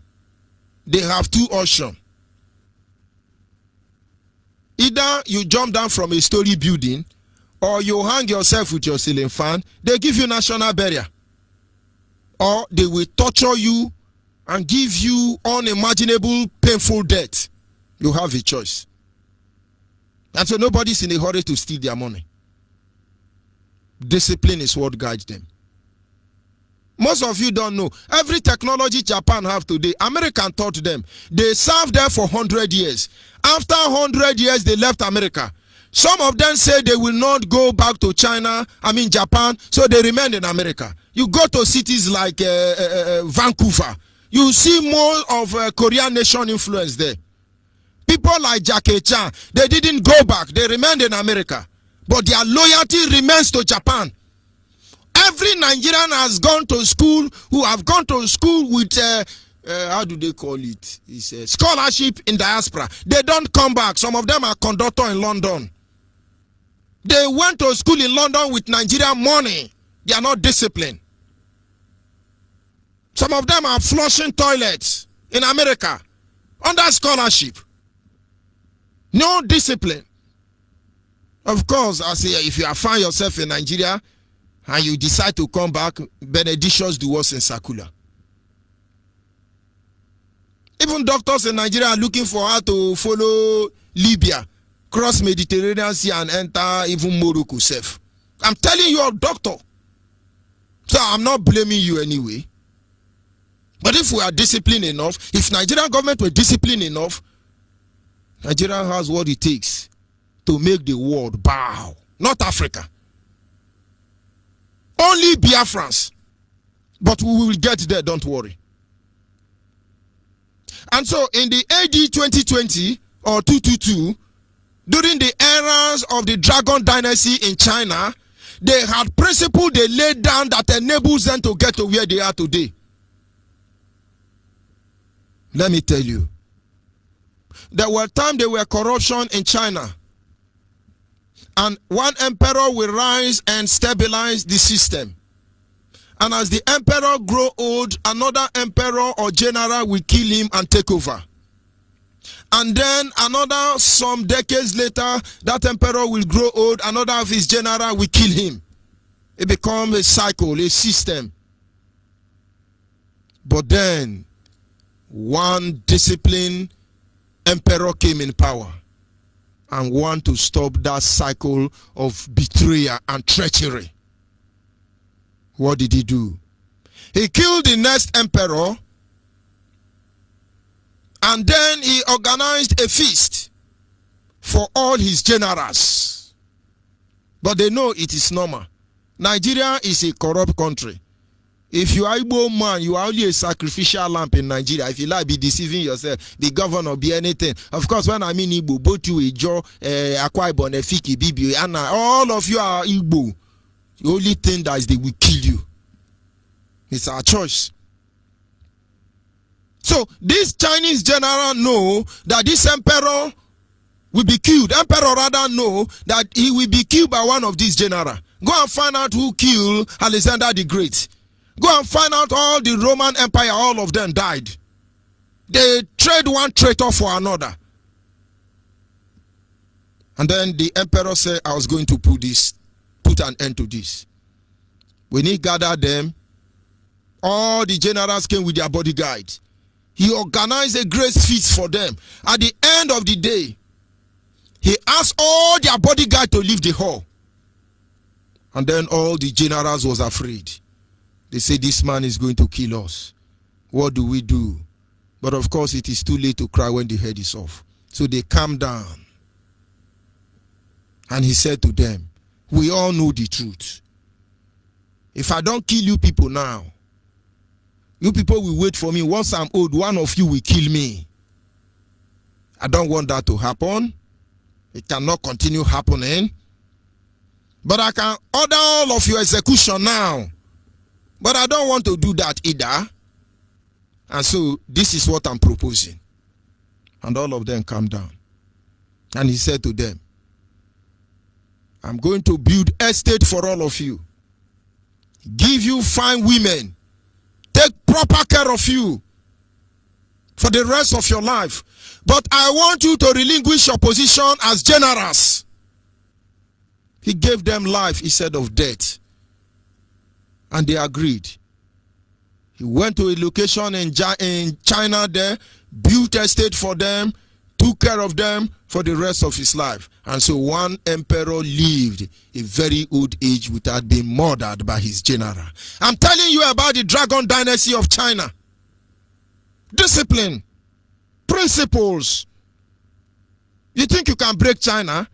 they have two options. Either you jump down from a story building, or you hang yourself with your ceiling fan. They give you national burial. Or they will torture you and give you unimaginable painful death. You have a choice. And so nobody's in a hurry to steal their money. Discipline is what guides them. Most of you don't know. Every technology Japan have today, American taught them. They served there for 100 years. After 100 years, they left America. Some of them say they will not go back to Japan, so they remained in America. You go to cities like Vancouver, you see more of Korean nation influence there. People like Jackie Chan, they didn't go back. They remained in America. But their loyalty remains to Japan. Every Nigerian has gone to school, who have gone to school with, how do they call it? It's a scholarship in diaspora. They don't come back. Some of them are conductor in London. They went to school in London with Nigerian money. They are not disciplined. Some of them are flushing toilets in America under scholarship. No discipline. Of course, I say, if you find yourself in Nigeria and you decide to come back, benedictions do us in Sakula. Even doctors in Nigeria are looking for how to follow Libya, cross Mediterranean Sea and enter even Morocco safe. I'm telling you, a doctor. So I'm not blaming you anyway. But if we are disciplined enough, if Nigerian government were disciplined enough, Nigeria has what it takes to make the world bow. Not Africa. Only Biafrans. But we will get there, don't worry. And so in the AD 2020 or 222, during the eras of the Dragon Dynasty in China, they had principle they laid down that enables them to get to where they are today. Let me tell you. There were times there were corruption in China. And one emperor will rise and stabilize the system. And as the emperor grow old, another emperor or general will kill him and take over. And then another, some decades later, that emperor will grow old, another of his general will kill him. It becomes a cycle, a system. But then, one disciplined emperor came in power and want to stop that cycle of betrayal and treachery. What did he do? He killed the next emperor, and then he organized a feast for all his generals. But they know it is normal. Nigeria is a corrupt country. If you are Igbo man, you are only a sacrificial lamb in Nigeria. If you like, be deceiving yourself, be governor, be anything. Of course, when I mean Igbo, both you, Ijo, Akwa Ibom, Efiki, Bibi, and all of you are Igbo. The only thing that is they will kill you. It's our choice. So, this Chinese general know that this emperor will be killed. Emperor rather know that he will be killed by one of these generals. Go and find out who killed Alexander the Great. Go and find out all the Roman Empire, all of them died. They trade one traitor for another. And then the emperor said, I was going to put an end to this. When he gathered them, all the generals came with their bodyguards. He organized a great feast for them. At the end of the day, he asked all their bodyguards to leave the hall. And then all the generals was afraid. They said, this man is going to kill us. What do we do? But of course, it is too late to cry when the head is off. So they calmed down. And he said to them, we all know the truth. If I don't kill you people now, you people will wait for me. Once I'm old, one of you will kill me. I don't want that to happen. It cannot continue happening. But I can order all of your execution now. But I don't want to do that either. And so this is what I'm proposing. And all of them calmed down. And he said to them, I'm going to build estate for all of you. Give you fine women. Take proper care of you for the rest of your life. But I want you to relinquish your position as generals. He gave them life instead of death. And they agreed. He went to a location in China there, built estate for them, took care of them for the rest of his life. And so one emperor lived a very old age without being murdered by his general. I'm telling you about the Dragon Dynasty of China. Discipline, principles. You think you can break China?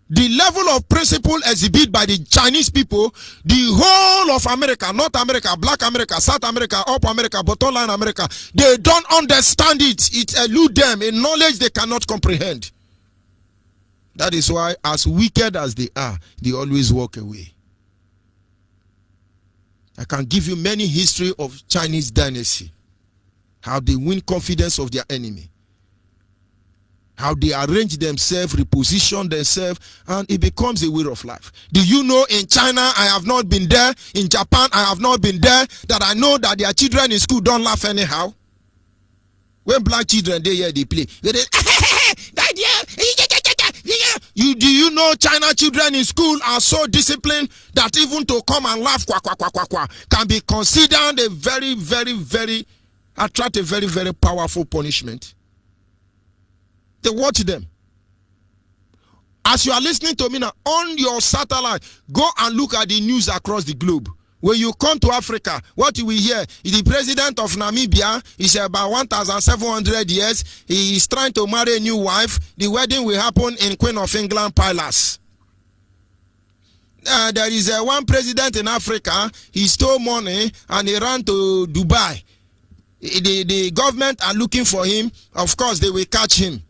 The level of principle exhibited by the Chinese people, the whole of America, North America, Black America, South America, Up America, Bottom Line America, they don't understand it. It eludes them in knowledge they cannot comprehend. That is why, as wicked as they are, they always walk away. I can give you many history of Chinese dynasty. How they win confidence of their enemy. How they arrange themselves, reposition themselves, and it becomes a way of life. Do you know in China, I have not been there. In Japan, I have not been there. That I know that their children in school don't laugh anyhow. When black children, they hear they play. Do you know China children in school are so disciplined that even to come and laugh can be considered a very, very, very attractive, very, very powerful punishment. They watch them. As you are listening to me now, on your satellite, go and look at the news across the globe. When you come to Africa, what you will hear is the president of Namibia is about 1,700 years. He is trying to marry a new wife. The wedding will happen in Queen of England Palace. There is one president in Africa. He stole money and he ran to Dubai. The government are looking for him. Of course, they will catch him.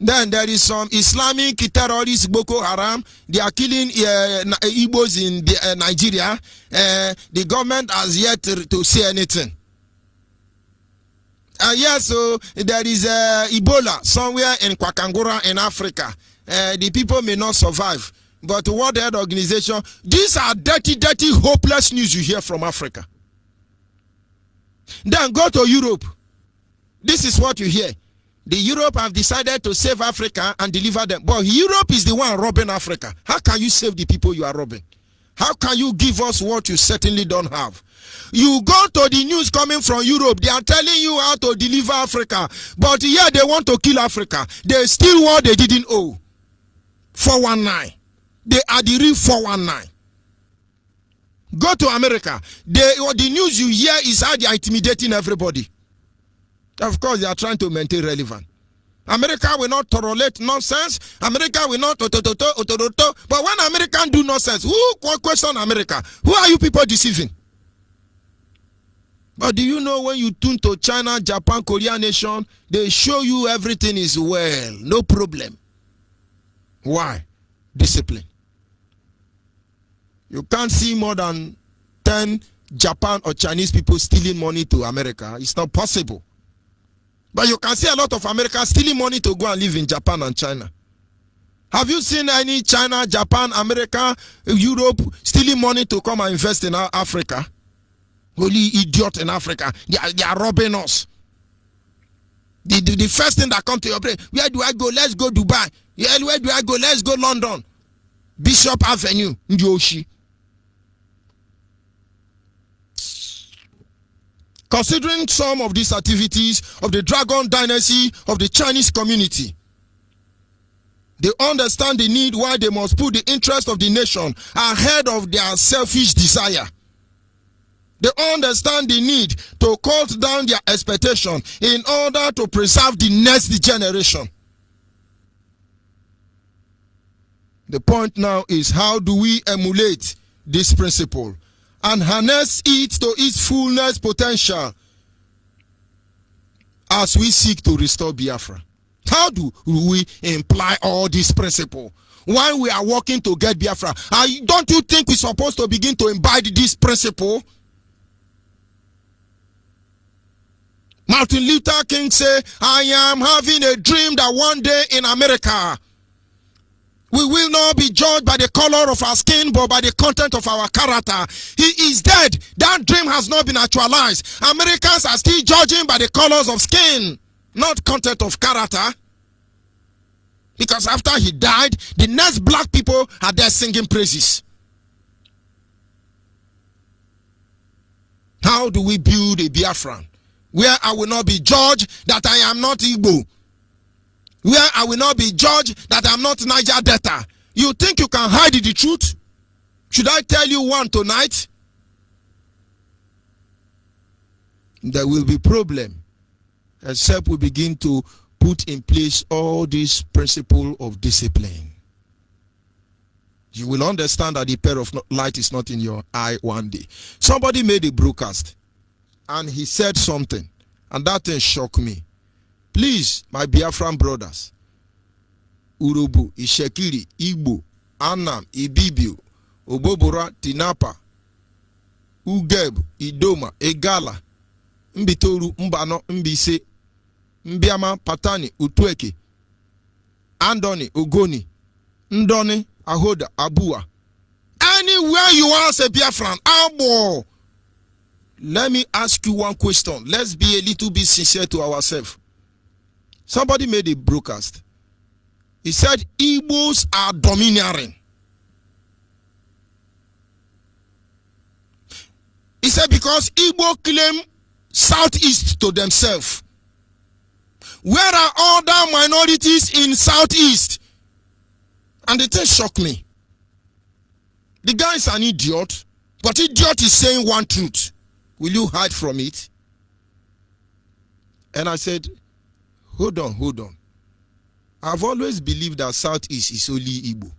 Then there is some Islamic terrorists, Boko Haram. They are killing Igbos in Nigeria. The government has yet to say anything. Yes, so there is Ebola somewhere in Kwakangura in Africa. The people may not survive. But World Health Organization, these are dirty, dirty, hopeless news you hear from Africa. Then go to Europe. This is what you hear. The Europe have decided to save Africa and deliver them. But Europe is the one robbing Africa. How can you save the people you are robbing? How can you give us what you certainly don't have? You go to the news coming from Europe. They are telling you how to deliver Africa. But here they want to kill Africa. They steal what they didn't owe. 419. They are the real 419. Go to America. The news you hear is how they are intimidating everybody. Of course, they are trying to maintain relevance. America will not tolerate nonsense. America will not. But when Americans do nonsense, who question America? Who are you people deceiving? But do you know when you tune to China, Japan, Korea nation, they show you everything is well, no problem. Why? Discipline. You can't see more than 10 Japan or Chinese people stealing money to America. It's not possible. But you can see a lot of Americans stealing money to go and live in Japan and China. Have you seen any China, Japan, America, Europe stealing money to come and invest in Africa? Only idiot in Africa. They are robbing us. The first thing that comes to your brain, where do I go? Let's go Dubai. Yeah, where do I go? Let's go London. Bishop Avenue, Ndioshi. Considering some of these activities of the Dragon Dynasty of the Chinese community, they understand the need why they must put the interest of the nation ahead of their selfish desire. They understand the need to cut down their expectation in order to preserve the next generation. The point now is, how do we emulate this principle and harness it to its fullness potential as we seek to restore Biafra? How do we imply all this principle while we are working to get Biafra? Don't you think we're supposed to begin to imbibe this principle? Martin Luther King said, I am having a dream that one day in America, we will not be judged by the color of our skin, but by the content of our character. He is dead. That dream has not been actualized. Americans are still judging by the colors of skin, not content of character. Because after he died, the next black people are there singing praises. How do we build a Biafran where I will not be judged that I am not Igbo? Where I will not be judged that I'm not Niger Delta? You think you can hide the truth? Should I tell you one tonight? There will be problem except we begin to put in place all these principles of discipline. You will understand that the pair of light is not in your eye one day. Somebody made a broadcast and he said something, and that thing shocked me. Please, my Biafran brothers, Urubu, Ishekiri, Igbo, Anam, Ibibio, Obobora, Tinapa, Ugeb, Idoma, Egala, Mbitoru, Mbano, Mbise, Mbiama, Patani, Utweke, Andoni, Ogoni, Ndoni, Ahoda, Abua. Anywhere you are as a Biafran, Abo. Let me ask you one question. Let's be a little bit sincere to ourselves. Somebody made a broadcast. He said Igbos are domineering. He said because Igbo claim Southeast to themselves. Where are other minorities in Southeast? And the thing shocked me. The guy is an idiot, but idiot is saying one truth. Will you hide from it? And I said, hold on. I've always believed that Southeast is only Igbo.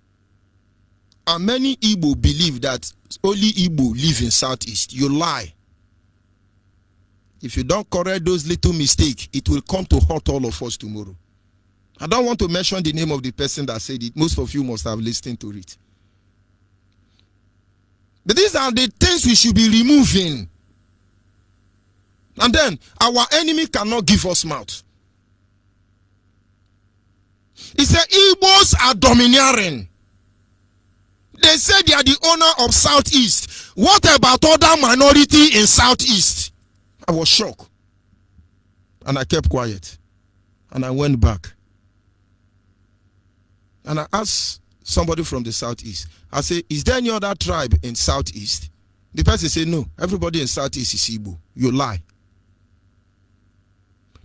And many Igbo believe that only Igbo live in Southeast. You lie. If you don't correct those little mistakes, it will come to hurt all of us tomorrow. I don't want to mention the name of the person that said it. Most of you must have listened to it. But these are the things we should be removing. And then our enemy cannot give us mouth. He said Igbos are domineering. They say they are the owner of Southeast. What about other minority in Southeast? I was shocked. And I kept quiet. And I went back. And I asked somebody from the Southeast. I said, is there any other tribe in Southeast? The person said, no. Everybody in Southeast is Igbo. You lie.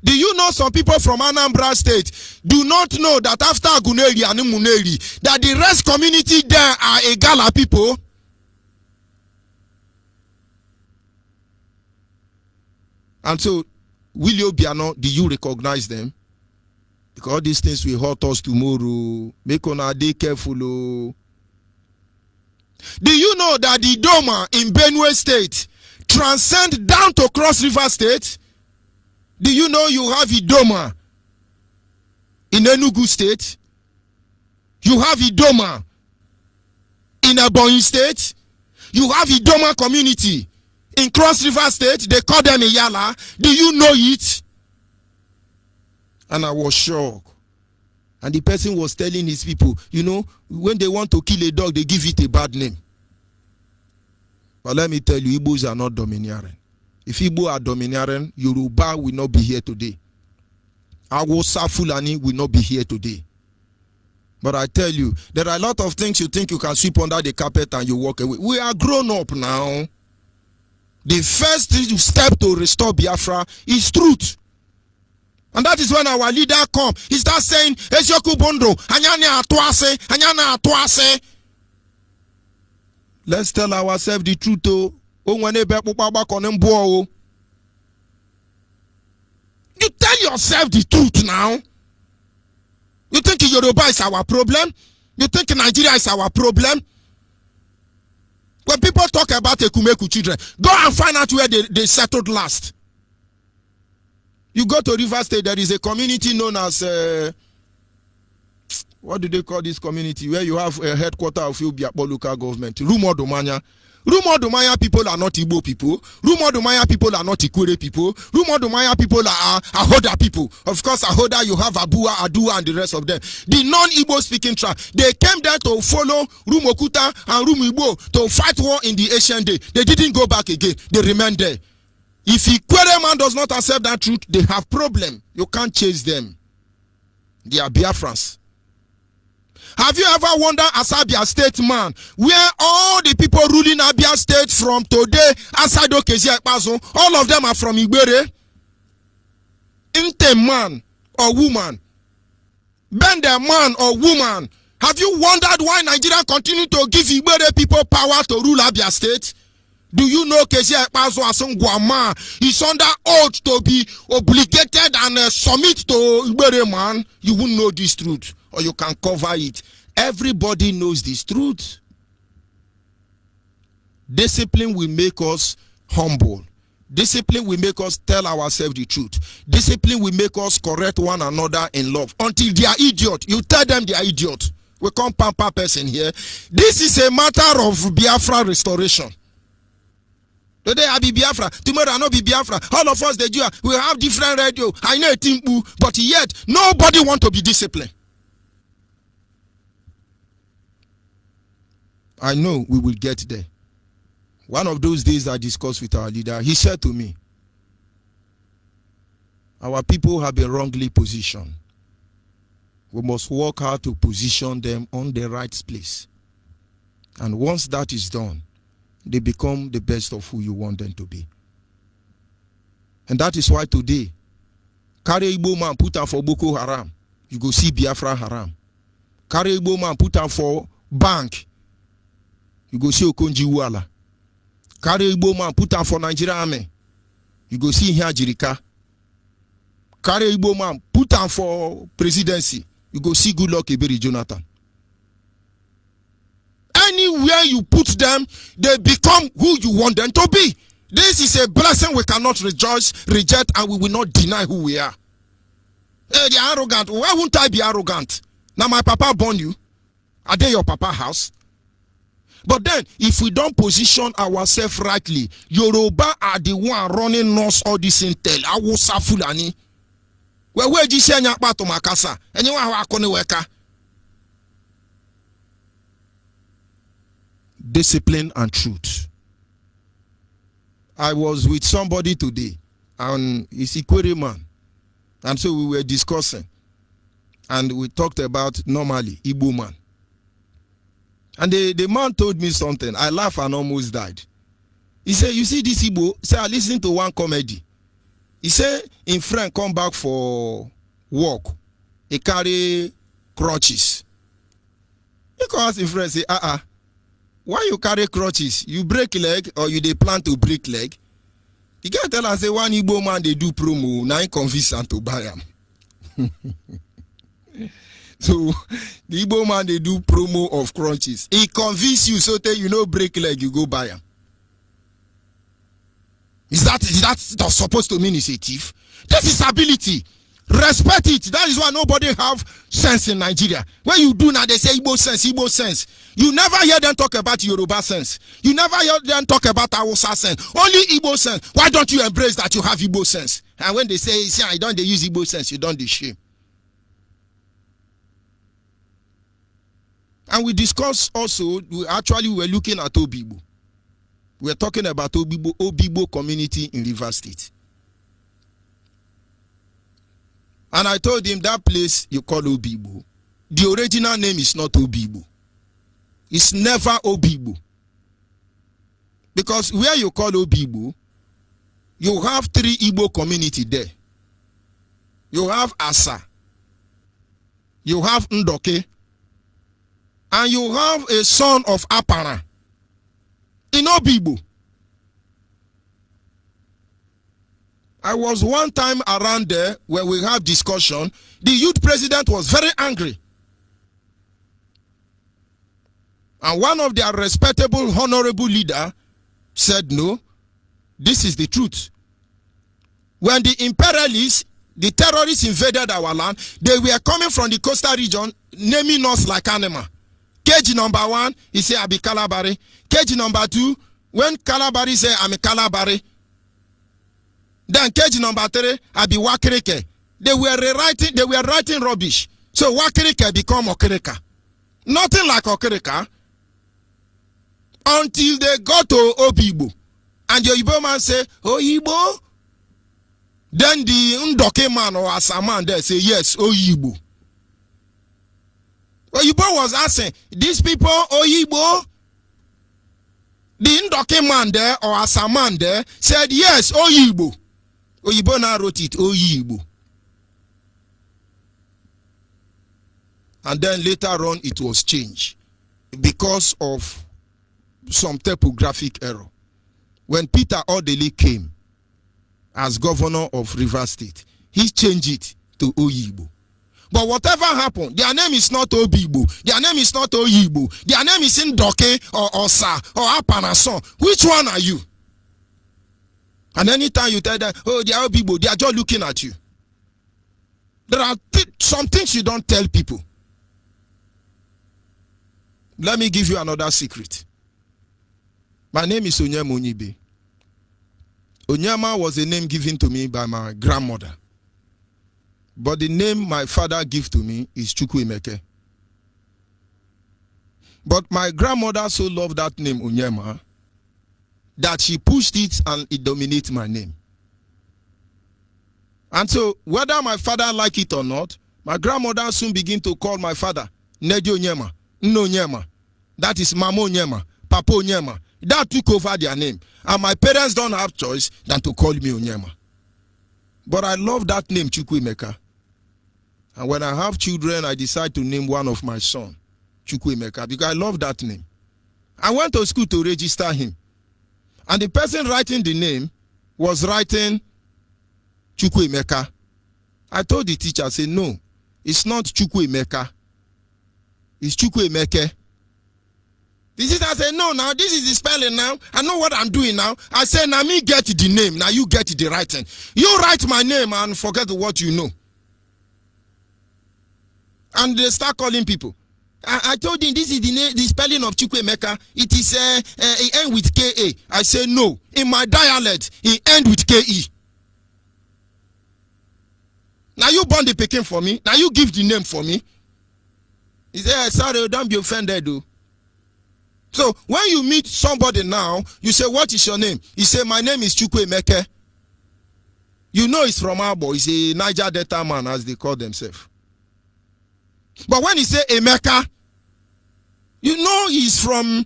Do you know some people from Anambra State do not know that after Aguneri and Muneri, that the rest community there are Egala people? And so, Willie Obiano, do you recognize them? Because these things will hurt us tomorrow. Make una dey careful. Do you know that the Doma in Benue State transcend down to Cross River State? Do you know you have Idoma in Enugu State? You have Idoma in Ebonyi State? You have Idoma community in Cross River State. They call them Iyala. Do you know it? And I was shocked. And the person was telling his people, you know, when they want to kill a dog, they give it a bad name. But let me tell you, Igbos are not domineering. If Igbo are domineering, Yoruba will not be here today. Hausa Fulani will not be here today. But I tell you, there are a lot of things you think you can sweep under the carpet and you walk away. We are grown up now. The first step to restore Biafra is truth. And that is when our leader come. He starts saying, Ejoku Bondo, anyana atuase. Let's tell ourselves the truth. You tell yourself the truth now. You think Yoruba is our problem? You think Nigeria is our problem? When people talk about Ekumeku children, go and find out where they settled last. You go to River State, there is a community known as, what do they call this community? Where you have a headquarter of Biakpo local government. Rumo Domanya. Rumo Domanya people are not Igbo people. Rumo Domanya people are not Ikwere people. Rumo Domanya people are Ahoda people. Of course, Ahoda, you have Abua, Adua, and the rest of them. The non-Igbo speaking tribe, they came there to follow Rumokuta and Rumibo to fight war in the ancient day. They didn't go back again. They remained there. If Ikwere man does not accept that truth, they have problem. You can't chase them. They are Biafrans. Have you ever wondered as Abia State man, where all the people ruling Abia State from today, aside Okezie Ekpazo, all of them are from Igbere? Inte man or woman, Bende man or woman, have you wondered why Nigeria continue to give Igbere people power to rule Abia State? Do you know Okezie Ekpazo Asungwama is under oath to be obligated and submit to Igbere man? You won't know this truth. Or you can cover it. Everybody knows this truth. Discipline will make us humble. Discipline will make us tell ourselves the truth. Discipline will make us correct one another in love. Until they are idiot, you tell them they are idiot. We come pamper person here. This is a matter of Biafra restoration. Today I be Biafra, tomorrow I not be Biafra. All of us, we have different radio. I know a Timbu, but yet nobody want to be disciplined. I know we will get there. One of those days I discussed with our leader, he said to me, our people have been wrongly positioned. We must work hard to position them on the right place. And once that is done, they become the best of who you want them to be. And that is why today, carry Igbo man put out for Boko Haram, you go see Biafra Haram. Carry Igbo man put out for bank, you go see Okonji Uwala. Carry Igbo man put out for Nigeria Army, you go see Hirajirika. Carry Igbo man put out for presidency, you go see Goodluck Ebere Jonathan. Anywhere you put them, they become who you want them to be. This is a blessing we cannot reject, and we will not deny who we are. Hey, they are arrogant. Why won't I be arrogant? Now my papa born you. Are they your papa house? But then, if we don't position ourselves rightly, Yoruba are the one running us all this intel. Hausa Fulani. Where do you say nyakpa to makasa? Anyone who akone weka? Discipline and truth. I was with somebody today, and he's Ikwere man, and so we were discussing, and we talked about normally Igbo man. And the man told me something. I laughed and almost died. He said, you see this Igbo? He said, I listened to one comedy. He said, in friend come back for work, he carry crutches. He calls his friend, say, why you carry crutches? You break leg or you dey plan to break leg? The guy tell us say one Igbo man they do promo, now he convince am to buy am. So the Igbo man they do promo of crutches. He convince you so that you know break leg, you go buy am. Is that supposed to mean he's a thief? This is ability. Respect it. That is why nobody have sense in Nigeria. When you do now, they say Igbo sense, Igbo sense. You never hear them talk about Yoruba sense. You never hear them talk about Hausa sense. Only Igbo sense. Why don't you embrace that you have Igbo sense? And when they say, see, I don't they use Igbo sense, you don't they shame. And we discussed also, we were looking at Obigbo. We were talking about Obigbo community in Rivers State. And I told him that place you call Obigbo, the original name is not Obigbo. It's never Obigbo. Because where you call Obigbo, you have 3 Igbo community there. You have Asa, you have Ndoke, and you have a son of Apara in Obigbo. I was one time around there where we have discussion. The youth president was very angry. And one of their respectable, honorable leader said, no, this is the truth. When the imperialists, the terrorists invaded our land, they were coming from the coastal region, naming us like animal. Cage number 1, he said, I be Kalabari. Cage number 2, when Kalabari said, I'm a Kalabari. Then cage number 3, I be Wakirike. They were writing rubbish. So Wakirike become Okirika. Nothing like Okirika. Until they go to Obigbo. And the Igbo man say, Oyibo? Then the Ndoke man or Asaman there say, yes, Oyibo. Oyibo was asking, these people, Oyibo? The Ndoke man there or Asaman there said, yes, Oyibo. Oyibo now wrote it, Oyibo. And then later on it was changed because of some typographic error. When Peter Odeli came as governor of Rivers State, he changed it to Oyibo. But whatever happened, their name is not Obigbo, their name is not Oyibo, their name is Ndoke or Osa or Apanason. Which one are you? And anytime you tell them, oh, they are Obigbo, they are just looking at you. There are some things you don't tell people. Let me give you another secret. My name is Onyibe. Onyema was a name given to me by my grandmother. But the name my father gave to me is Chukwuemeke. But my grandmother so loved that name Onyema that she pushed it and it dominates my name. And so whether my father liked it or not, my grandmother soon began to call my father Nedi Onyema, Nno Onyema. That is Mama Onyema, Papa Onyema. That took over their name. And my parents don't have choice than to call me Onyema. But I love that name, Chukwuemeka. And when I have children, I decide to name one of my sons Chukwuemeka because I love that name. I went to school to register him. And the person writing the name was writing Chukwuemeka. I told the teacher, I said, no, it's not Chukwuemeka. It's Chukwuemeke. The sister said, no, now this is the spelling now. I know what I'm doing now. I said, now me get the name. Now you get the writing. You write my name and forget what you know. And they start calling people. I told him this is the name, the spelling of Chukwuemeka. It is it end with K-A. I said, no. In my dialect, it end with K-E. Now you born the Peking for me. Now you give the name for me. He said, sorry, don't be offended though. So when you meet somebody now, you say, what is your name? He say, my name is Chukwuemeke. You know it's from Abo. He's a Niger Delta man, as they call themselves. But when he say Emeka, you know he's from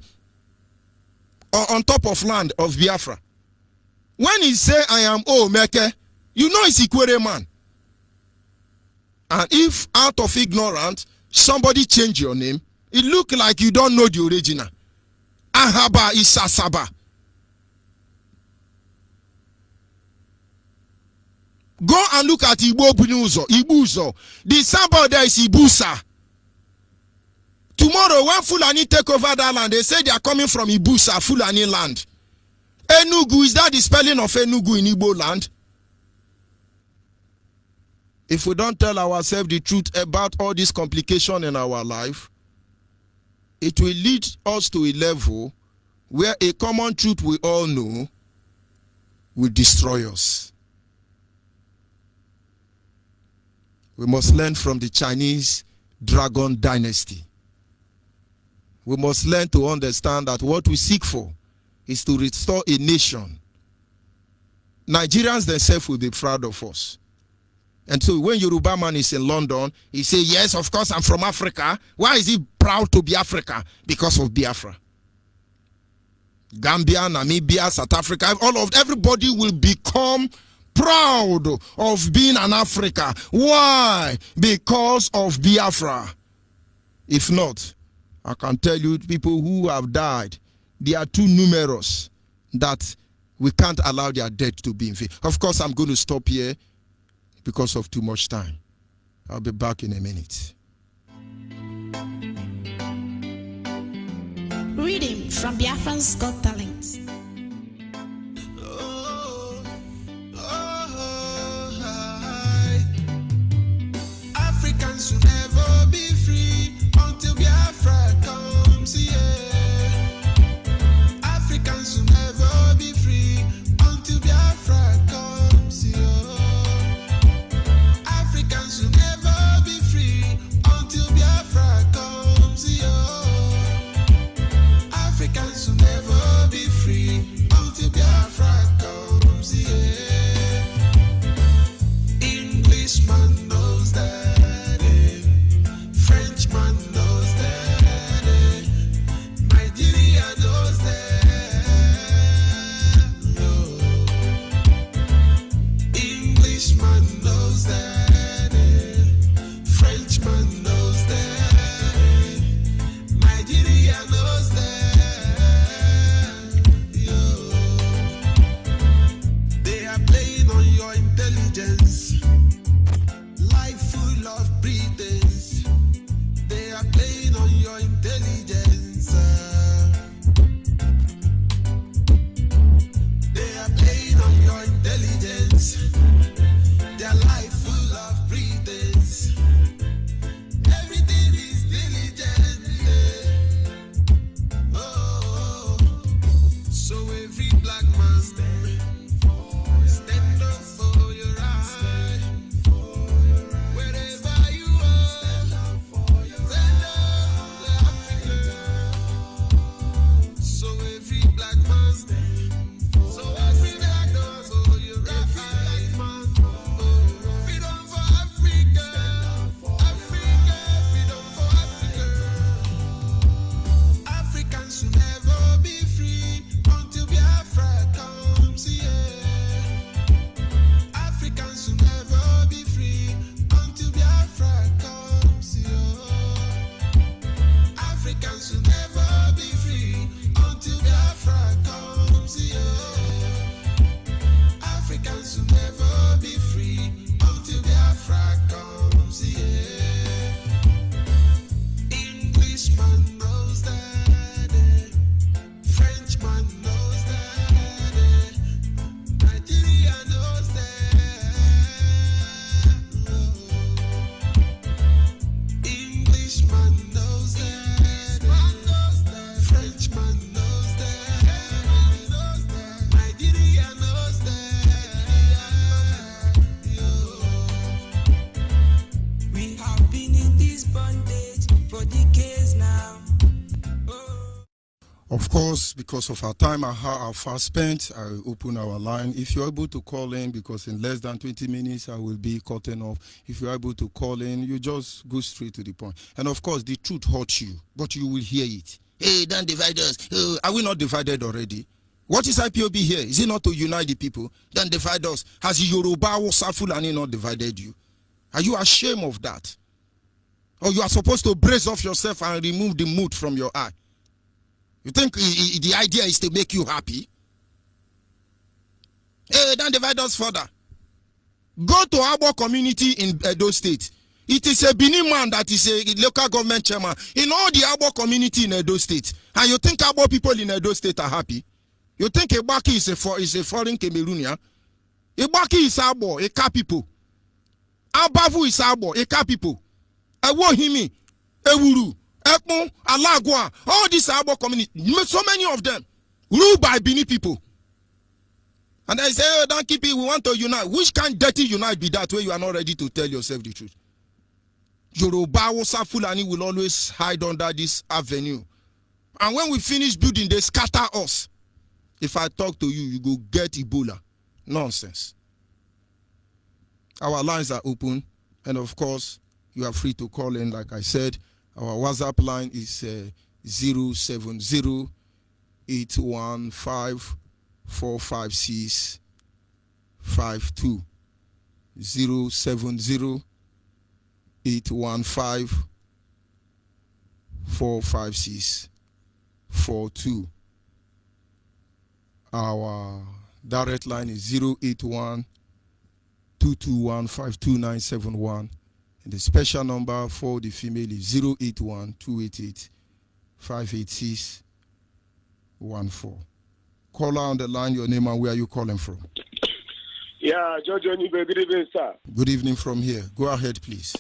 on top of land of Biafra. When he say I am Omeke, you know it's Ikwere man. And if out of ignorance, somebody change your name, it look like you don't know the original. Ahaba is Sasaba. Go and look at Ibuzo. The symbol there is Ibusa. Tomorrow, when Fulani take over that land, they say they are coming from Ibusa, Fulani land. Enugu, is that the spelling of Enugu in Igbo land? If we don't tell ourselves the truth about all this complication in our life, it will lead us to a level where a common truth we all know will destroy us. We must learn from the Chinese dragon dynasty. we must learn to understand that what we seek for is to restore a nation. Nigerians themselves will be proud of us. And so when Yoruba man is in London, he say, yes, of course, I'm from Africa. Why is he proud to be Africa? Because of Biafra. Gambia, Namibia, South Africa, everybody will become proud of being an Africa. Why? Because of Biafra. If not, I can tell you people who have died, they are too numerous that we can't allow their death to be in vain. Of course, I'm going to stop here because of too much time. I'll be back in a minute. Reading from Biafran's Got Talent. Africans will never be free until Biafra comes here. Africans will never be free until Biafra comes here. Africans will never be free until Biafra comes here. Africans will never be free until Biafra comes here. Englishman knows that, Frenchman knows that, Nigeria knows that, Englishman knows that, Frenchman knows that, Nigeria knows that, they are playing on your intelligence. Life full of pretense. They are playing on your intelligence. They are playing on your intelligence. Their life full of pretense. Everything is diligent. Oh, so every black man stand up for your right. Wherever you are, stand up for Africa. So every black man stand. So every black man for your right. Freedom for Africa. Africa, freedom for Africa. Africans will never be free until Biafra comes here. Africans will never be free until Biafra comes here. Africans will never be free until Biafra comes here. Africans will never be free until Biafra comes here. Englishman knows that, Frenchman knows that, Nigeria knows that, Englishman knows that, Frenchman knows that, Nigeria knows that. We have been in this bondage for decades now. Of course, because of our time and how our fast spent, I will open our line. If you're able to call in, because in less than 20 minutes I will be cutting off. If you're able to call in, you just go straight to the point. And of course, the truth hurts you, but you will hear it. Hey, don't divide us. Are we not divided already? What is IPOB here? Is it not to unite the people? Don't divide us. Has Yoruba or Fulani not divided you? Are you ashamed of that? Or you are supposed to brace off yourself and remove the mood from your eye? You think the idea is to make you happy? Hey, don't divide us further. Go to our community in Edo State. It is a Benin man that is a local government chairman in all the Abo community in Edo State. And you think Abo people in Edo State are happy? You think Ibaki is a foreign Cameroonian? Ibaki is Abo, Eka people. Abavu is Abo, Eka people. Ewohimi, Ewuru, Ekmo, Alagwa, all these Abo community, so many of them, ruled by Benin people. And I say, oh, don't keep it, we want to unite. Which kind of dirty unite be that way you are not ready to tell yourself the truth? Yoruba, Wosa, Fulani will always hide under this avenue And when we finish building, they scatter us. If I talk to you, you go get Ebola. Nonsense. Our lines are open. And of course, you are free to call in. Like I said, our WhatsApp line is 070-815-456-52. 070-815-456-42. Our direct line is 081-221-52971. And the special number for the female is 081-288-586-14. Caller on the line, your name and where are you calling from? Yeah, George Onyibe, good evening, sir. Good evening from here. Go ahead, please.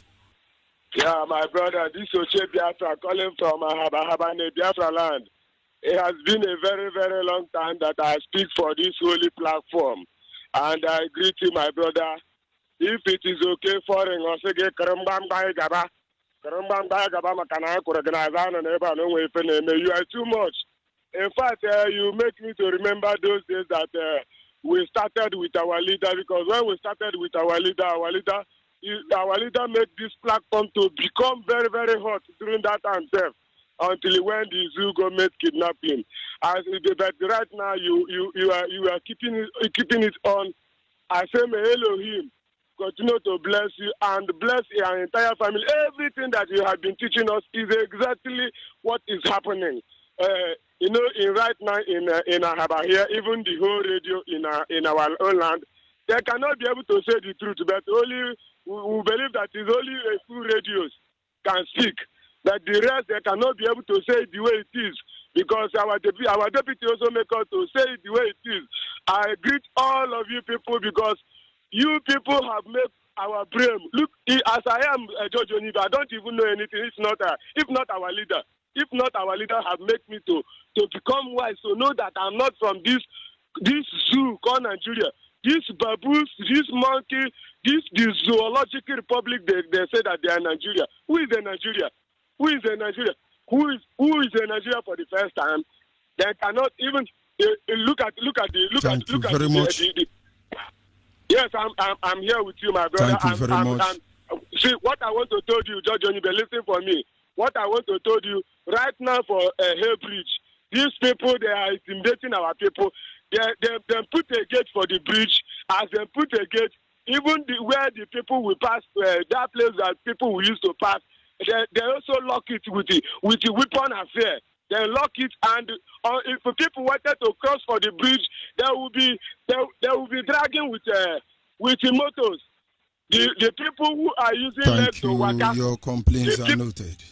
Yeah, my brother, this is Onyibe Biafra calling from Habane, Biafra land. It has been a very, very long time that I speak for this holy platform. And I greet you, my brother. If it is okay for him, you are too much. In fact, you make me to remember those days that we started with our leader, because when we started with our leader made this platform to become very, very hot during that time until when the zoo government kidnapped him. But right now you are keeping it on. I say, may Elohim continue to bless you and bless your entire family. Everything that you have been teaching us is exactly what is happening. Right now in Ahaba here, even the whole radio in our own land, they cannot be able to say the truth, but only we believe that it's only a few radios can speak. But the rest, they cannot be able to say it the way it is, because our deputy also make us to say it the way it is. I greet all of you people, because you people have made our brain. Look, as I am George Onyibe, I don't even know anything. If not our leader have made me to become wise, to know that I'm not from this zoo called Nigeria. This baboons, this monkey, this zoological republic, they say that they are Nigeria. Who is in Nigeria? Who is in Nigeria? Who is in Nigeria for the first time? They cannot even look at very much. Yes, I'm here with you, my brother. Thank you very much. See, what I want to tell you, George Onyibe, listen for me. What I want to tell you right now for Hail Bridge, these people, they are intimidating our people. They put a gate for the bridge. As they put a gate, even where the people will pass, that place that people will use to pass, they also lock it with the weapon affair. They lock it, and if people wanted to cross for the bridge, they will be dragging with the motors. The people who are using legs to walk out. Your complaints are noted.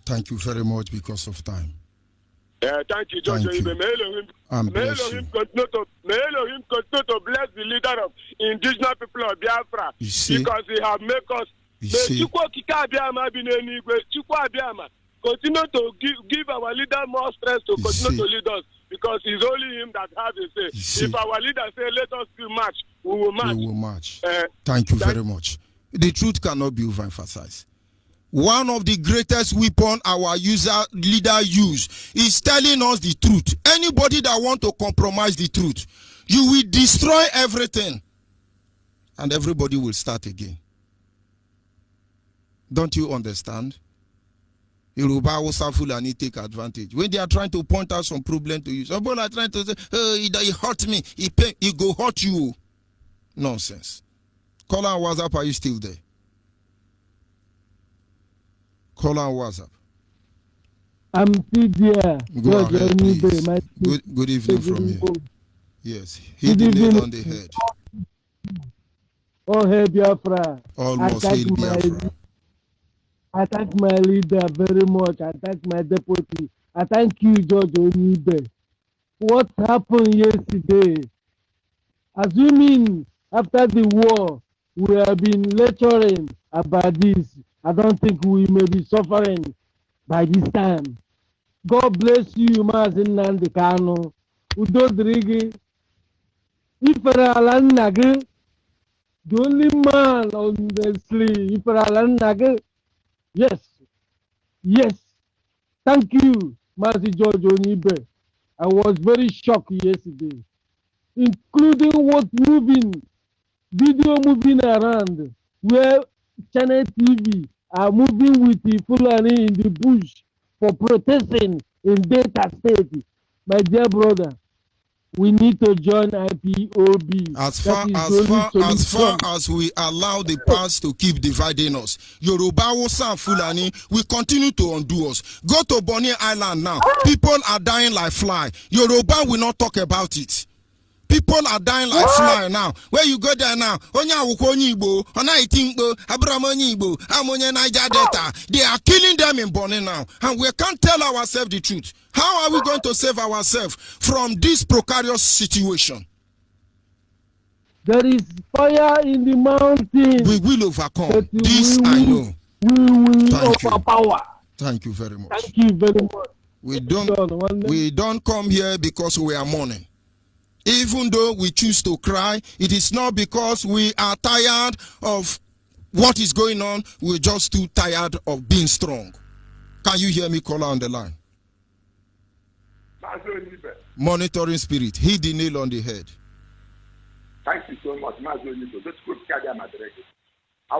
Thank you very much because of time. Thank you, George Onyibe. May Elohim continue to bless the leader of indigenous people of Biafra, because he have made us. Continue to give our leader more strength to continue to lead us, because it's only him that has a say. If our leader say, let us do march, we will march. Thank you very much. The truth cannot be overemphasized. One of the greatest weapons our leader use is telling us the truth. Anybody that want to compromise the truth, you will destroy everything, and everybody will start again. Don't you understand? Yoruba Hausa Fulani take advantage. When they are trying to point out some problem to you, some people are trying to say, oh, he hurt me, he go hurt you. Nonsense. Call on WhatsApp, are you still there? Call on WhatsApp. I'm still there. Go ahead, please. Good evening from here. Yes, hit the nail on the head. Oh, hey, Biafra. Almost hail Biafra. I thank my leader very much. I thank my deputy. I thank you, George Onyibe. What happened yesterday? Assuming after the war, we have been lecturing about this. I don't think we may be suffering by this time. God bless you, Mazin Nandekano. Udo Drigi. Iferalan Nage. The only man on the sleeve. Iferalan Nage. Yes. Thank you. Mazi George Onyibe. I was very shocked yesterday, including what video moving around, where Channel TV are moving with the Fulani in the bush for protesting in Delta State. My dear brother, we need to join IPOB. As far as we allow the past to keep dividing us, Yoruba Wosa Fulani will continue to undo us. Go to Bonny Island now. People are dying like fly. Yoruba will not talk about it. People are dying like fly now. Where you go there now? Onyibe, Onaitingbo, Abraham Onyibe, Amonye Niger Delta. They are killing them in Bonny now. And we can't tell ourselves the truth. How are we going to save ourselves from this precarious situation? There is fire in the mountain. We will overcome. This I know. We will overpower. Thank you very much. Thank you very much. We don't come here because we are mourning. Even though we choose to cry, it is not because we are tired of what is going on. We're just too tired of being strong. Can you hear me, caller on the line? Monitoring spirit, hit the nail on the head. Thank you so much, our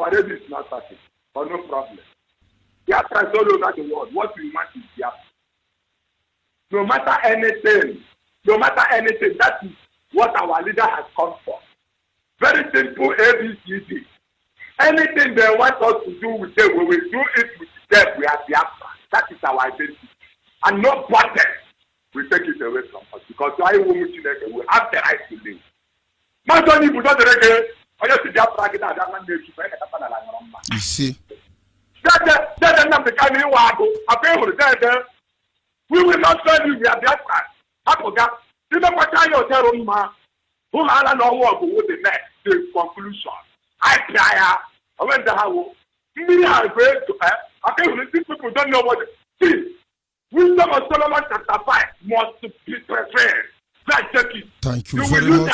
radio is not starting, but no problem. Biafra is all over the world. What we want is Biafra. No matter anything, that is what our leader has come for. Very simple, ABCD. Anything they want us to do, we say we will do it with them. We are Biafra. That is our identity. And nobody will take it away from us because we have the right to live. You see? We will not tell you we are Biafra. You know what I tell ma? Who are not work with the next conclusion? I went to how we are going to these people don't know what see. Wisdom of Solomon chapter 5 must be prepared. Let's check it. Thank you very much.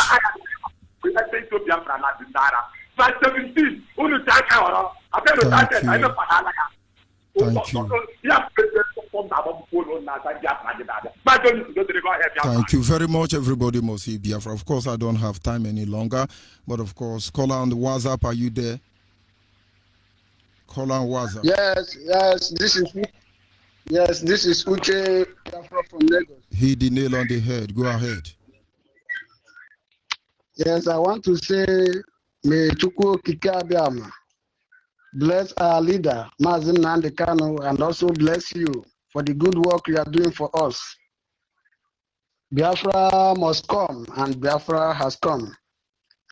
We are saying to Biafra not in Dara. Verse 17. Who to take out? Thank you very much. Everybody must see Biafra. Of course, I don't have time any longer. But of course, caller on the WhatsApp, are you there? Caller on WhatsApp. This is Uche Biafra from Lagos. Hit the nail on the head. Go ahead. Yes, I want to say, may Chukwu Kikabiama bless our leader, Mazin Nandekano, and also bless you for the good work you are doing for us. Biafra must come, and Biafra has come.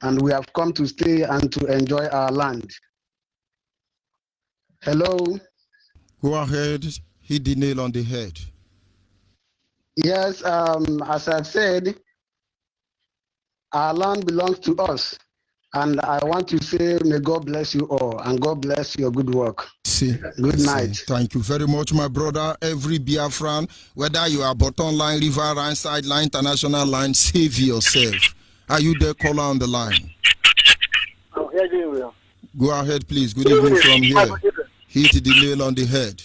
And we have come to stay and to enjoy our land. Hello? Go ahead, hit the nail on the head. Yes, as I've said, our land belongs to us. And I want to say, may God bless you all, and God bless your good work. Good night. Thank you very much, my brother. Every Biafran, whether you are bottom line, river line, sideline, international line, save yourself. Are you there, caller on the line? I'm hearing you. Go ahead, please. Good evening from here. Hit the nail on the head.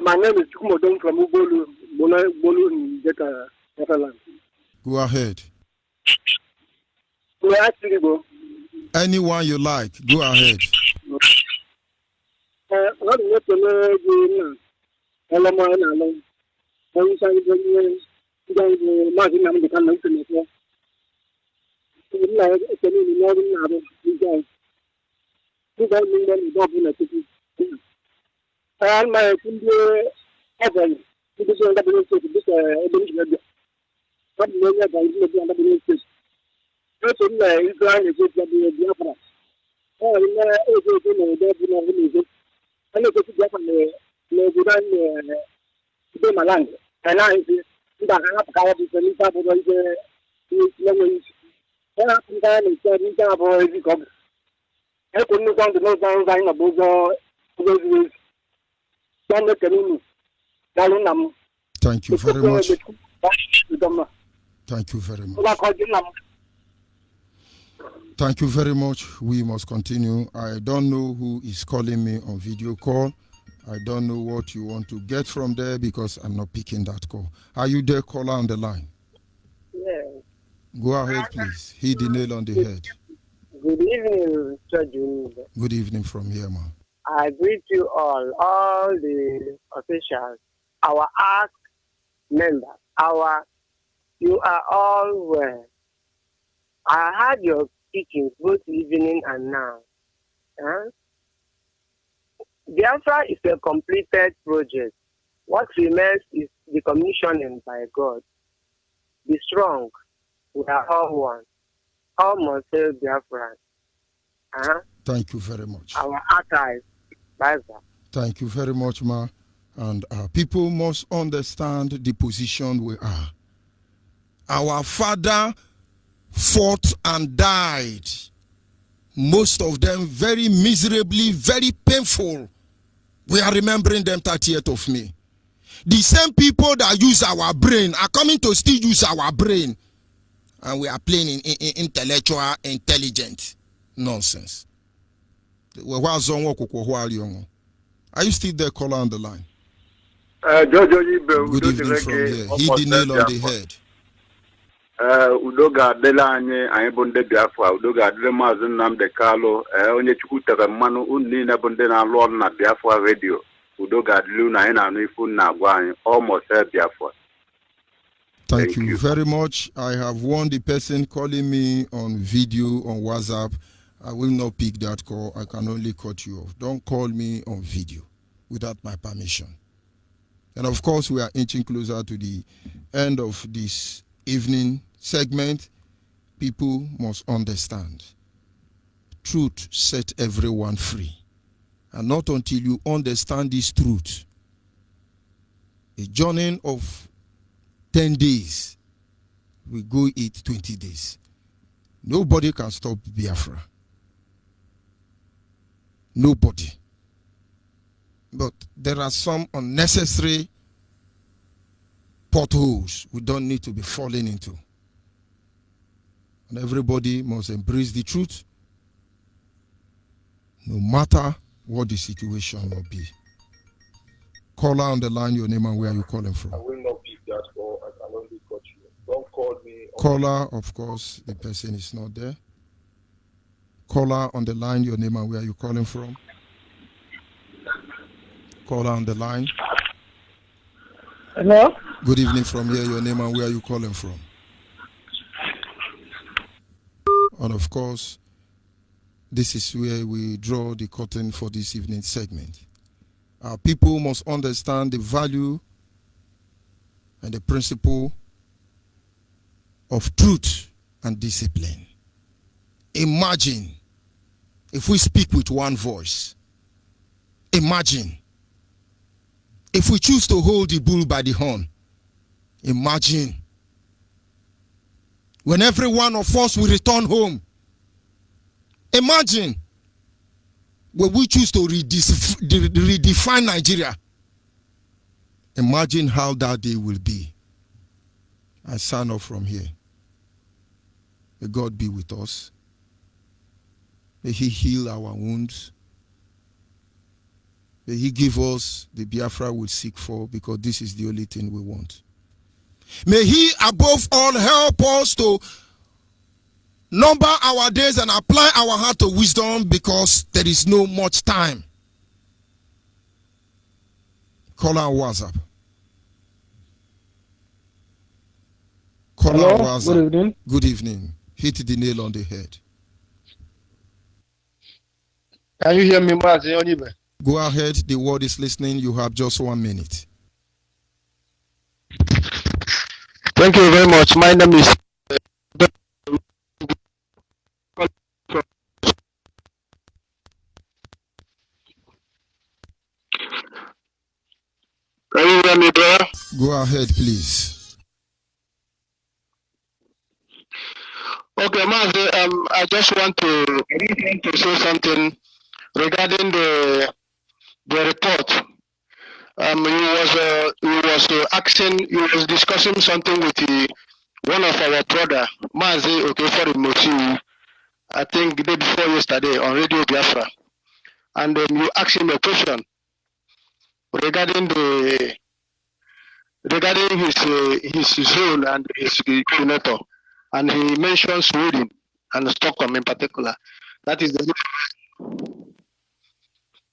My name is Chukwumodon from Bolu in Netherlands. Go ahead. Anyone you like, go ahead. Thank you very much. Thank you very much. Thank you very much. We must continue. I don't know who is calling me on video call. I don't know what you want to get from there because I'm not picking that call. Are you there, caller on the line? Yes. Go ahead, please. Hit the nail on the head. Good evening, Judge Onyibe. Good evening from here, man. I greet you all the officials, our ARC members, you are all well. I had your speaking both evening and now. Biafra is a completed project. What remains is the commissioning by God. Be strong. We are all one. All must say Biafra. Thank you very much. Our archives. Biafra. Thank you very much, ma. And people must understand the position we are. Our father fought and died. Most of them very miserably, very painful. We are remembering them 30th of May. The same people that use our brain are coming to still use our brain. And we are playing in intellectual, intelligent nonsense. Are you still there, caller on the line? Good evening from here. Hit the nail on the head. Udoga adela anyị bụ ndị Biafra, Udoga adịrị Maazị Nnamdi Kalu, onye Chukwu tere mmanụ unu niile bụ ndị na-alụ ọrụ na Biafra radio. Udoga adịrị unu anyị na-anụ ifu na-agwa anyị, almost Biafra. Thank you very much. I have warned the person calling me on video on WhatsApp. I will not pick that call. I can only cut you off. Don't call me on video without my permission. And of course, we are inching closer to the end of this evening segment. People must understand. Truth set everyone free. And not until you understand this truth. A journey of 10 days, we go eat 20 days. Nobody can stop Biafra. Nobody. But there are some unnecessary potholes we don't need to be falling into. And everybody must embrace the truth, no matter what the situation will be. Caller on the line, your name and where are you calling from? I will not pick that call. I can only cut you. Don't call me. Caller, of course, the person is not there. Caller on the line, your name and where are you calling from? Caller on the line. Hello? Good evening from here, your name and where are you calling from? And of course, this is where we draw the curtain for this evening's segment. Our people must understand the value and the principle of truth and discipline. Imagine if we speak with one voice. Imagine if we choose to hold the bull by the horn. Imagine when every one of us will return home. Imagine when we choose to redefine Nigeria. Imagine how that day will be. I sign off from here. May God be with us. May He heal our wounds. May He give us the Biafra we seek for, because this is the only thing we want. May He, above all, help us to number our days and apply our heart to wisdom, because there is no much time. Call our WhatsApp. Call our WhatsApp. Good evening. Good evening. Hit the nail on the head. Can you hear me, Maazị Onyibe? Go ahead. The world is listening. You have just 1 minute. Thank you very much. My name is Can you hear me, brother? Go ahead, please. Okay, Maazị, I just want to say something regarding the report. He was discussing something with one of our brother, Maazị Okefori, I think the day before yesterday on Radio Biafra. And you asked him a question. regarding his zone and his coordinator, and he mentioned Sweden and Stockholm in particular. That is the.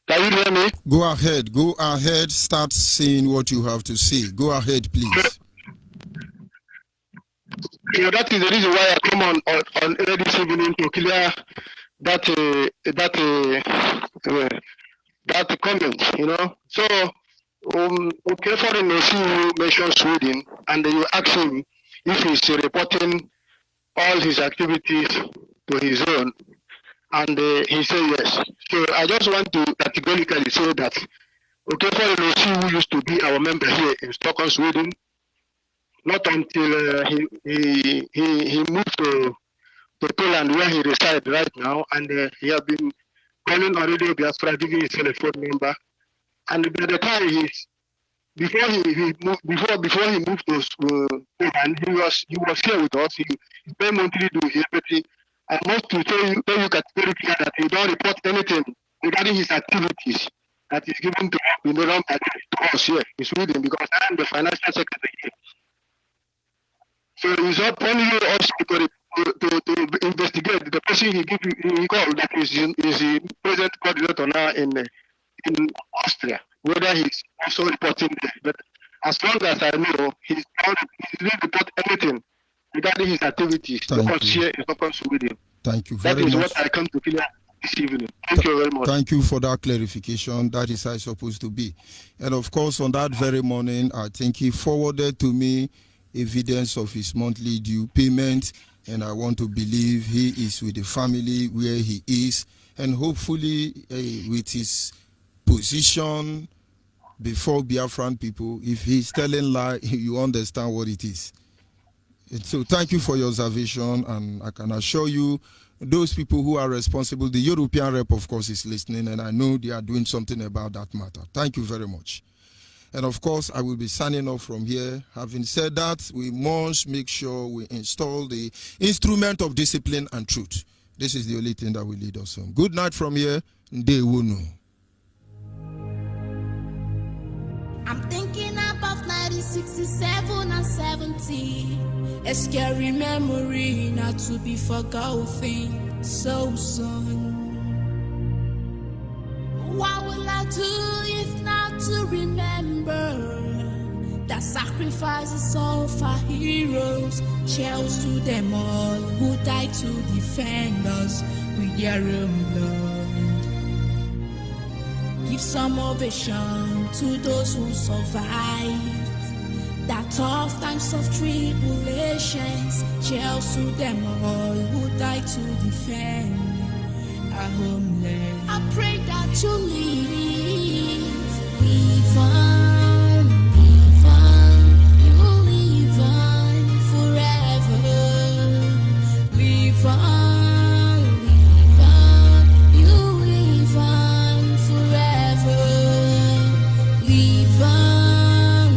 Can you hear me? Go ahead. Start saying what you have to say. Go ahead, please. Yeah, that is the reason why I come on air this evening to clear that comment, So, okay, for you mentioned Sweden, and you ask him if he's reporting all his activities to his own, and he said yes. So I just want to categorically say that, okay, for who used to be our member here in Stockholm, Sweden, not until he moved to Poland, where he resides right now, and he has been calling on Radio Biafra, giving his telephone number. And by the time before he moved to Poland, he was here with us. He very monthly do everything. I must to tell you categorically that he don't report anything regarding his activities that is given to us here in Sweden, because I am the financial secretary here. So it's up on you also to investigate the person he called, that is the present coordinator now in Austria, whether he's also reporting there. But as long as I know, he didn't report anything regarding his activities. Thank you very much. That is what I come to clear this evening. Thank you very much. Thank you for that clarification. That is how it's supposed to be. And of course, on that very morning, I think he forwarded to me evidence of his monthly due payment, and I want to believe he is with the family where he is, and hopefully with his position before Biafran people, if he's telling lie, you understand what it is. So thank you for your observation, and I can assure you those people who are responsible, the European rep of course is listening, and I know they are doing something about that matter. Thank you very much. And of course, I will be signing off from here. Having said that, we must make sure we install the instrument of discipline and truth. This is the only thing that will lead us home. Good night from here. Ndewunu. I'm thinking about 1967 and 70. A scary memory not to be forgotten so soon. What will I do if not to remember that sacrifices of our heroes? Cheers to them all who died to defend us with their own blood. Give some ovation to those who survived that tough times of tribulations. Cheers to them all who died to defend our homeland. I pray that you live on, you live on forever. Live on, you live on forever. Live on,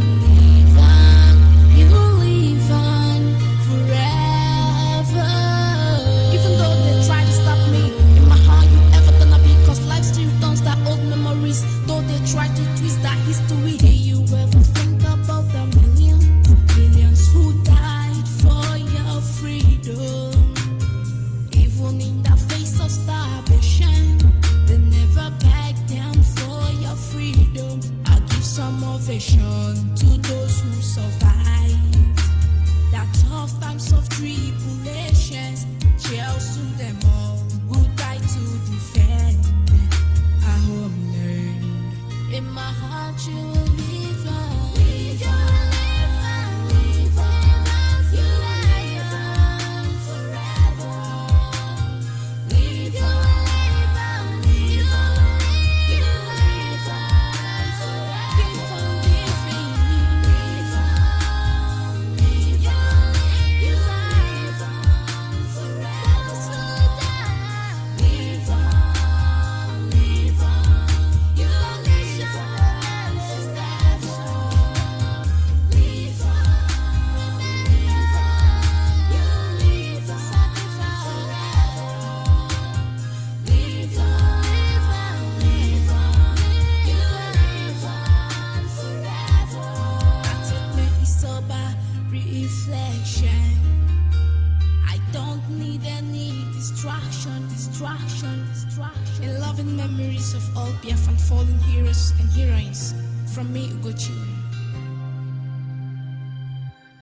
you live on forever. Even though they try to stop me, in my heart you ever gonna be, cause life still dons that old memories. Though they try to twist that history, do you ever think about the millions who died for your freedom? Even in the face of starvation, they never backed down for your freedom. I give some ovation to those who survived that tough times of tribulations. Cheers to them all who died to defend our homeland. In my heart you will live on. Live on, you live on forever. Live on, you live on forever. Keep on living. Live on, you live on forever. Live on, you live on forever. From me, Ugochi.